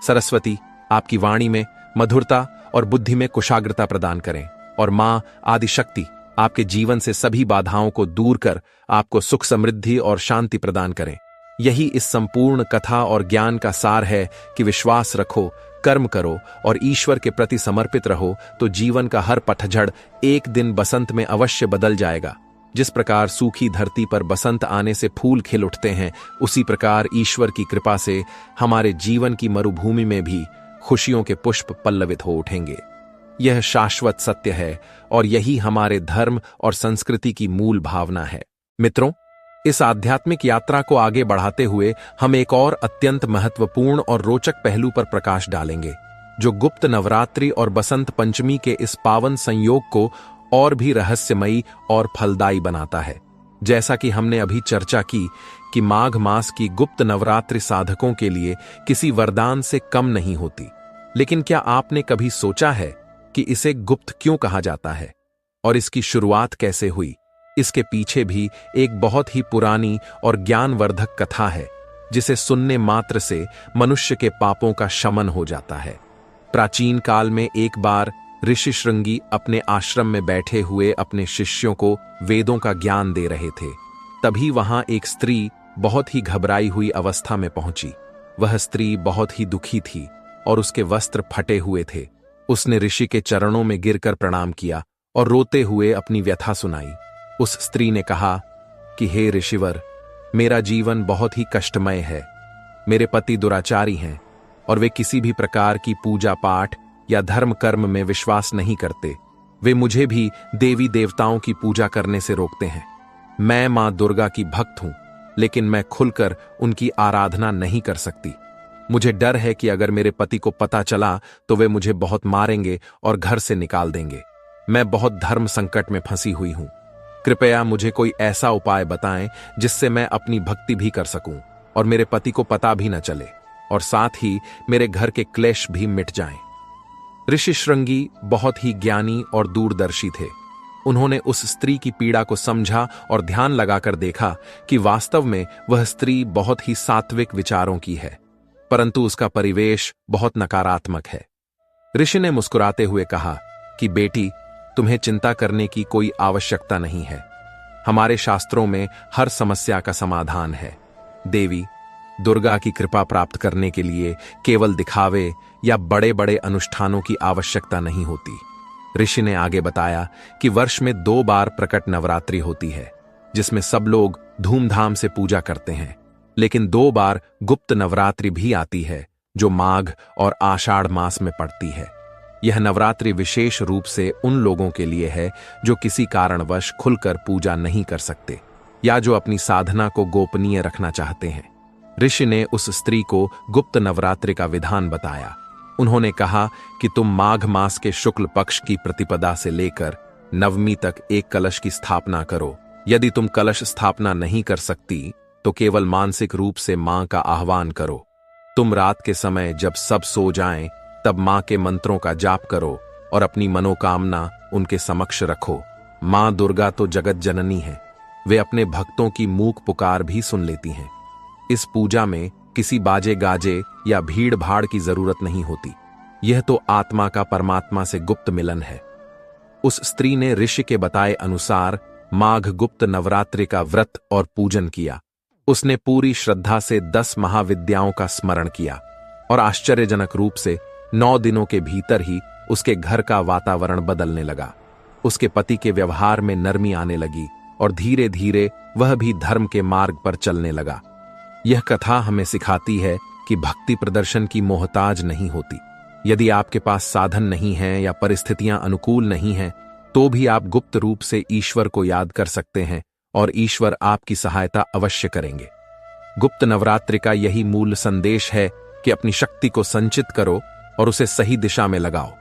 सरस्वती आपकी वाणी में मधुरता और बुद्धि में कुशाग्रता प्रदान करें और मां आदिशक्ति आपके जीवन से सभी बाधाओं को दूर कर आपको सुख, समृद्धि और शांति प्रदान करें। यही इस संपूर्ण कथा और ज्ञान का सार है कि विश्वास रखो कर्म करो और ईश्वर के प्रति समर्पित रहो तो जीवन का हर पतझड़ एक दिन बसंत में अवश्य बदल जाएगा। जिस प्रकार सूखी धरती पर बसंत आने से फूल खिल उठते हैं, उसी प्रकार ईश्वर की कृपा से हमारे जीवन की मरुभूमि में भी खुशियों के पुष्प पल्लवित हो उठेंगे। यह शाश्वत सत्य है और यही हमारे धर्म और संस्कृति की मूल भावना है। मित्रों, इस आध्यात्मिक यात्रा को आगे बढ़ाते हुए हम एक और अत्यंत महत्वपूर्ण और रोचक पहलू पर प्रकाश डालेंगे, जो गुप्त नवरात्रि और बसंत पंचमी के इस पावन संयोग को और भी रहस्यमयी और फलदायी बनाता है। जैसा कि हमने अभी चर्चा की कि माघ मास की गुप्त नवरात्रि साधकों के लिए किसी वरदान से कम नहीं होती, लेकिन क्या आपने कभी सोचा है कि इसे गुप्त क्यों कहा जाता है और इसकी शुरुआत कैसे हुई? इसके पीछे भी एक बहुत ही पुरानी और ज्ञानवर्धक कथा है, जिसे सुनने मात्र से मनुष्य के पापों का शमन हो जाता है। प्राचीन काल में एक बार ऋषि श्रृंगी अपने आश्रम में बैठे हुए अपने शिष्यों को वेदों का ज्ञान दे रहे थे। तभी वहां एक स्त्री बहुत ही घबराई हुई अवस्था में पहुंची। वह स्त्री बहुत ही दुखी थी और उसके वस्त्र फटे हुए थे। उसने ऋषि के चरणों में गिरकर प्रणाम किया और रोते हुए अपनी व्यथा सुनाई। उस स्त्री ने कहा कि हे ऋषिवर, मेरा जीवन बहुत ही कष्टमय है। मेरे पति दुराचारी हैं और वे किसी भी प्रकार की पूजा पाठ या धर्म कर्म में विश्वास नहीं करते। वे मुझे भी देवी देवताओं की पूजा करने से रोकते हैं। मैं मां दुर्गा की भक्त हूं, लेकिन मैं खुलकर उनकी आराधना नहीं कर सकती। मुझे डर है कि अगर मेरे पति को पता चला तो वे मुझे बहुत मारेंगे और घर से निकाल देंगे। मैं बहुत धर्म संकट में फंसी हुई हूं। कृपया मुझे कोई ऐसा उपाय बताएं जिससे मैं अपनी भक्ति भी कर सकूं और मेरे पति को पता भी न चले और साथ ही मेरे घर के क्लेश भी मिट जाएं। ऋषि श्रृंगी बहुत ही ज्ञानी और दूरदर्शी थे। उन्होंने उस स्त्री की पीड़ा को समझा और ध्यान लगाकर देखा कि वास्तव में वह स्त्री बहुत ही सात्विक विचारों की है, परंतु उसका परिवेश बहुत नकारात्मक है। ऋषि ने मुस्कुराते हुए कहा कि बेटी, तुम्हें चिंता करने की कोई आवश्यकता नहीं है। हमारे शास्त्रों में हर समस्या का समाधान है। देवी दुर्गा की कृपा प्राप्त करने के लिए केवल दिखावे या बड़े बड़े अनुष्ठानों की आवश्यकता नहीं होती। ऋषि ने आगे बताया कि वर्ष में 2 बार प्रकट नवरात्रि होती है, जिसमें सब लोग धूमधाम से पूजा करते हैं, लेकिन 2 बार गुप्त नवरात्रि भी आती है, जो माघ और आषाढ़ मास में पड़ती है। यह नवरात्रि विशेष रूप से उन लोगों के लिए है जो किसी कारणवश खुलकर पूजा नहीं कर सकते या जो अपनी साधना को गोपनीय रखना चाहते हैं। ऋषि ने उस स्त्री को गुप्त नवरात्रि का विधान बताया। उन्होंने कहा कि तुम माघ मास के शुक्ल पक्ष की प्रतिपदा से लेकर नवमी तक एक कलश की स्थापना करो। यदि तुम कलश स्थापना नहीं कर सकती तो केवल मानसिक रूप से मां का आह्वान करो। तुम रात के समय जब सब सो जाएं, तब मां के मंत्रों का जाप करो और अपनी मनोकामना उनके समक्ष रखो। मां दुर्गा तो जगत जननी है, वे अपने भक्तों की मूक पुकार भी सुन लेती हैं। इस पूजा में किसी बाजे गाजे या भीड़ भाड़ की जरूरत नहीं होती। यह तो आत्मा का परमात्मा से गुप्त मिलन है। उस स्त्री ने ऋषि के बताए अनुसार माघ गुप्त नवरात्रि का व्रत और पूजन किया। उसने पूरी श्रद्धा से 10 महाविद्याओं का स्मरण किया और आश्चर्यजनक रूप से 9 दिनों के भीतर ही उसके घर का वातावरण बदलने लगा। उसके पति के व्यवहार में नरमी आने लगी और धीरे धीरे वह भी धर्म के मार्ग पर चलने लगा। यह कथा हमें सिखाती है कि भक्ति प्रदर्शन की मोहताज नहीं होती। यदि आपके पास साधन नहीं है या परिस्थितियां अनुकूल नहीं हैं, तो भी आप गुप्त रूप से ईश्वर को याद कर सकते हैं और ईश्वर आपकी सहायता अवश्य करेंगे। गुप्त नवरात्रि का यही मूल संदेश है कि अपनी शक्ति को संचित करो और उसे सही दिशा में लगाओ।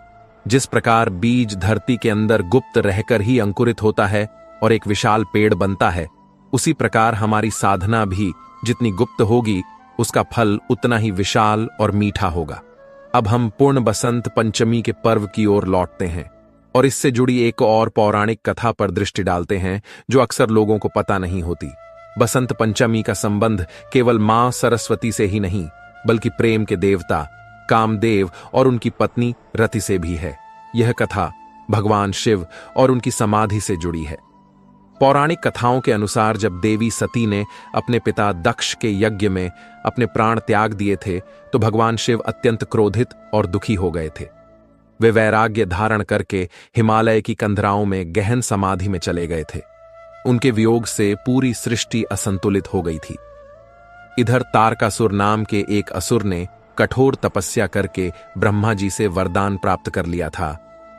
जिस प्रकार बीज धरती के अंदर गुप्त रहकर ही अंकुरित होता है और एक विशाल पेड़ बनता है, उसी प्रकार हमारी साधना भी जितनी गुप्त होगी, उसका फल उतना ही विशाल और मीठा होगा। अब हम पूर्ण बसंत पंचमी के पर्व की ओर लौटते हैं और इससे जुड़ी एक और पौराणिक कथा पर दृष्टि डालते हैं जो अक्सर लोगों को पता नहीं होती। बसंत पंचमी का संबंध केवल मां सरस्वती से ही नहीं, बल्कि प्रेम के देवता कामदेव और उनकी पत्नी रति से भी है। यह कथा भगवान शिव और उनकी समाधि से जुड़ी है। पौराणिक कथाओं के अनुसार जब देवी सती ने अपने पिता दक्ष के यज्ञ में अपने प्राण त्याग दिए थे तो भगवान शिव अत्यंत क्रोधित और दुखी हो गए थे। वे वैराग्य धारण करके हिमालय की कंधराओं में गहन समाधि में चले गए थे। उनके वियोग से पूरी सृष्टि असंतुलित हो गई थी। इधर तारकासुर नाम के एक असुर ने कठोर तपस्या करके ब्रह्मा जी से वरदान प्राप्त कर लिया था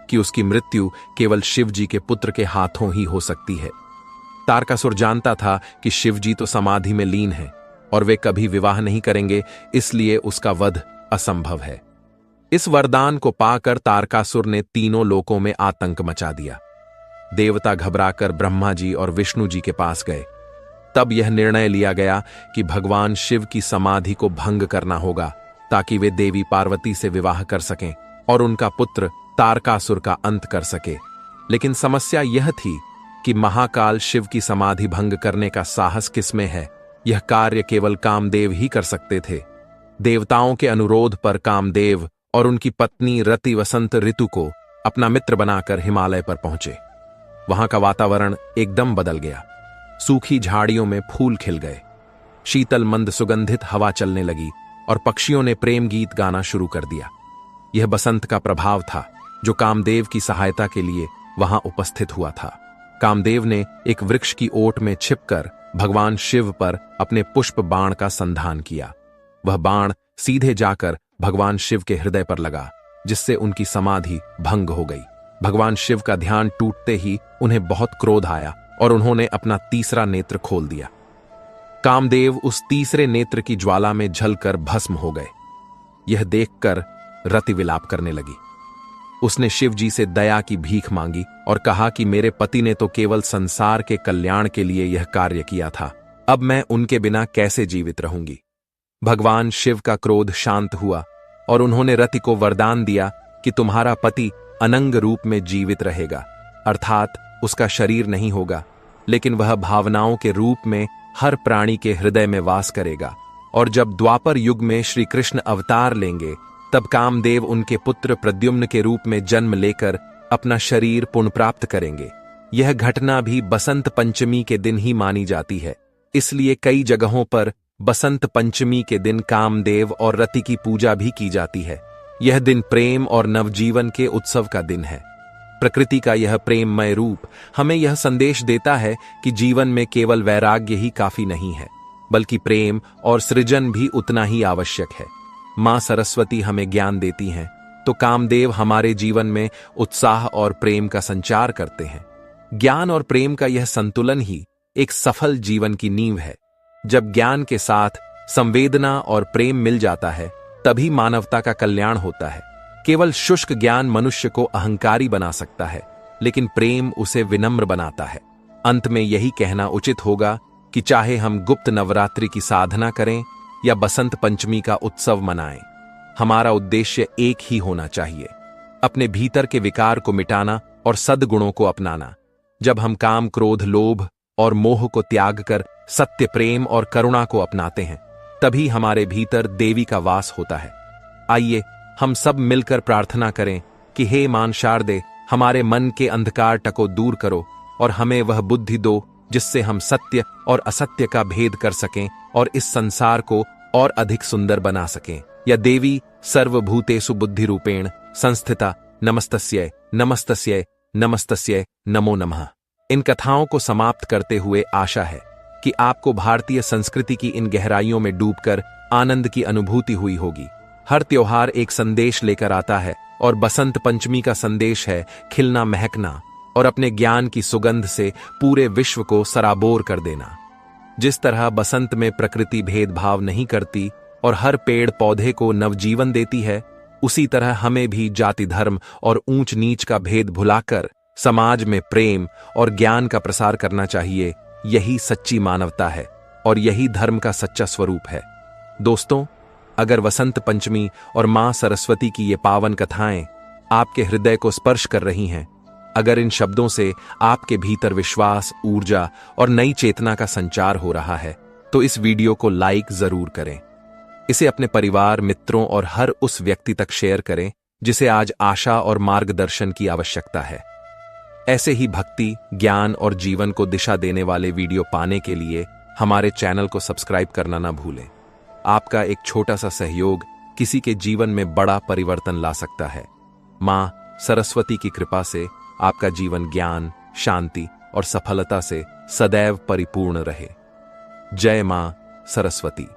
कि उसकी मृत्यु केवल शिव जी के पुत्र के हाथों ही हो सकती है। तारकासुर जानता था कि शिव जी तो समाधि में लीन हैं और वे कभी विवाह नहीं करेंगे, इसलिए उसका वध असंभव है। इस वरदान को पाकर तारकासुर ने तीनों लोकों में आतंक मचा दिया। देवता घबराकर ब्रह्मा जी और विष्णु जी के पास गए। तब यह निर्णय लिया गया कि भगवान शिव की समाधि को भंग करना होगा ताकि वे देवी पार्वती से विवाह कर सकें और उनका पुत्र तारकासुर का अंत कर सके। लेकिन समस्या यह थी कि महाकाल शिव की समाधि भंग करने का साहस किसमें है। यह कार्य केवल कामदेव ही कर सकते थे। देवताओं के अनुरोध पर कामदेव और उनकी पत्नी रति वसंत ऋतु को अपना मित्र बनाकर हिमालय पर पहुंचे। वहां का वातावरण एकदम बदल गया। सूखी झाड़ियों में फूल खिल गए, शीतल मंद सुगंधित हवा चलने लगी और पक्षियों ने प्रेम गीत गाना शुरू कर दिया। यह बसंत का प्रभाव था जो कामदेव की सहायता के लिए वहां उपस्थित हुआ था। कामदेव ने एक वृक्ष की ओट में छिपकर भगवान शिव पर अपने पुष्प बाण का संधान किया। वह बाण सीधे जाकर भगवान शिव के हृदय पर लगा, जिससे उनकी समाधि भंग हो गई। भगवान शिव का ध्यान टूटते ही उन्हें बहुत क्रोध आया और उन्होंने अपना तीसरा नेत्र खोल दिया। कामदेव उस तीसरे नेत्र की ज्वाला में जलकर भस्म हो गए। यह देखकर रति विलाप करने लगी। उसने शिव जी से दया की भीख मांगी और कहा कि मेरे पति ने तो केवल संसार के कल्याण के लिए यह कार्य किया था, अब मैं उनके बिना कैसे जीवित रहूंगी। भगवान शिव का क्रोध शांत हुआ और उन्होंने रति को वरदान दिया कि तुम्हारा पति अनंग रूप में जीवित रहेगा, अर्थात उसका शरीर नहीं होगा, लेकिन वह भावनाओं के रूप में हर प्राणी के हृदय में वास करेगा। और जब द्वापर युग में श्री कृष्ण अवतार लेंगे तब कामदेव उनके पुत्र प्रद्युम्न के रूप में जन्म लेकर अपना शरीर पुनः प्राप्त करेंगे। यह घटना भी बसंत पंचमी के दिन ही मानी जाती है, इसलिए कई जगहों पर बसंत पंचमी के दिन कामदेव और रति की पूजा भी की जाती है। यह दिन प्रेम और नवजीवन के उत्सव का दिन है। प्रकृति का यह प्रेममय रूप हमें यह संदेश देता है कि जीवन में केवल वैराग्य ही काफी नहीं है, बल्कि प्रेम और सृजन भी उतना ही आवश्यक है। मां सरस्वती हमें ज्ञान देती हैं, तो कामदेव हमारे जीवन में उत्साह और प्रेम का संचार करते हैं। ज्ञान और प्रेम का यह संतुलन ही एक सफल जीवन की नींव है। जब ज्ञान के साथ संवेदना और प्रेम मिल जाता है, तभी मानवता का कल्याण होता है। केवल शुष्क ज्ञान मनुष्य को अहंकारी बना सकता है, लेकिन प्रेम उसे विनम्र बनाता है। अंत में यही कहना उचित होगा कि चाहे हम गुप्त नवरात्रि की साधना करें या बसंत पंचमी का उत्सव मनाएं, हमारा उद्देश्य एक ही होना चाहिए, अपने भीतर के विकार को मिटाना और सद्गुणों को अपनाना। जब हम काम, क्रोध, लोभ और मोह को त्याग कर सत्य, प्रेम और करुणा को अपनाते हैं, तभी हमारे भीतर देवी का वास होता है। आइए हम सब मिलकर प्रार्थना करें कि हे मां शारदे, हमारे मन के अंधकार टको दूर करो और हमें वह बुद्धि दो जिससे हम सत्य और असत्य का भेद कर सकें और इस संसार को और अधिक सुंदर बना सकें। या देवी सर्वभूतेषु बुद्धि रूपेण संस्थिता नमस्तस्यै नमस्तस्यै नमस्तस्यै नमो नमः। इन कथाओं को समाप्त करते हुए आशा है कि आपको भारतीय संस्कृति की इन गहराइयों में डूबकर आनंद की अनुभूति हुई होगी। हर त्योहार एक संदेश लेकर आता है और बसंत पंचमी का संदेश है खिलना, महकना और अपने ज्ञान की सुगंध से पूरे विश्व को सराबोर कर देना। जिस तरह बसंत में प्रकृति भेदभाव नहीं करती और हर पेड़ पौधे को नवजीवन देती है, उसी तरह हमें भी जाति, धर्म और ऊंच नीच का भेद भुलाकर समाज में प्रेम और ज्ञान का प्रसार करना चाहिए। यही सच्ची मानवता है और यही धर्म का सच्चा स्वरूप है। दोस्तों, अगर वसंत पंचमी और मां सरस्वती की ये पावन कथाएं आपके हृदय को स्पर्श कर रही हैं, अगर इन शब्दों से आपके भीतर विश्वास, ऊर्जा और नई चेतना का संचार हो रहा है, तो इस वीडियो को लाइक जरूर करें। इसे अपने परिवार, मित्रों और हर उस व्यक्ति तक शेयर करें जिसे आज आशा और मार्गदर्शन की आवश्यकता है। ऐसे ही भक्ति, ज्ञान और जीवन को दिशा देने वाले वीडियो पाने के लिए हमारे चैनल को सब्सक्राइब करना ना भूलें। आपका एक छोटा सा सहयोग किसी के जीवन में बड़ा परिवर्तन ला सकता है। मां सरस्वती की कृपा से आपका जीवन ज्ञान, शांति और सफलता से सदैव परिपूर्ण रहे। जय मां सरस्वती।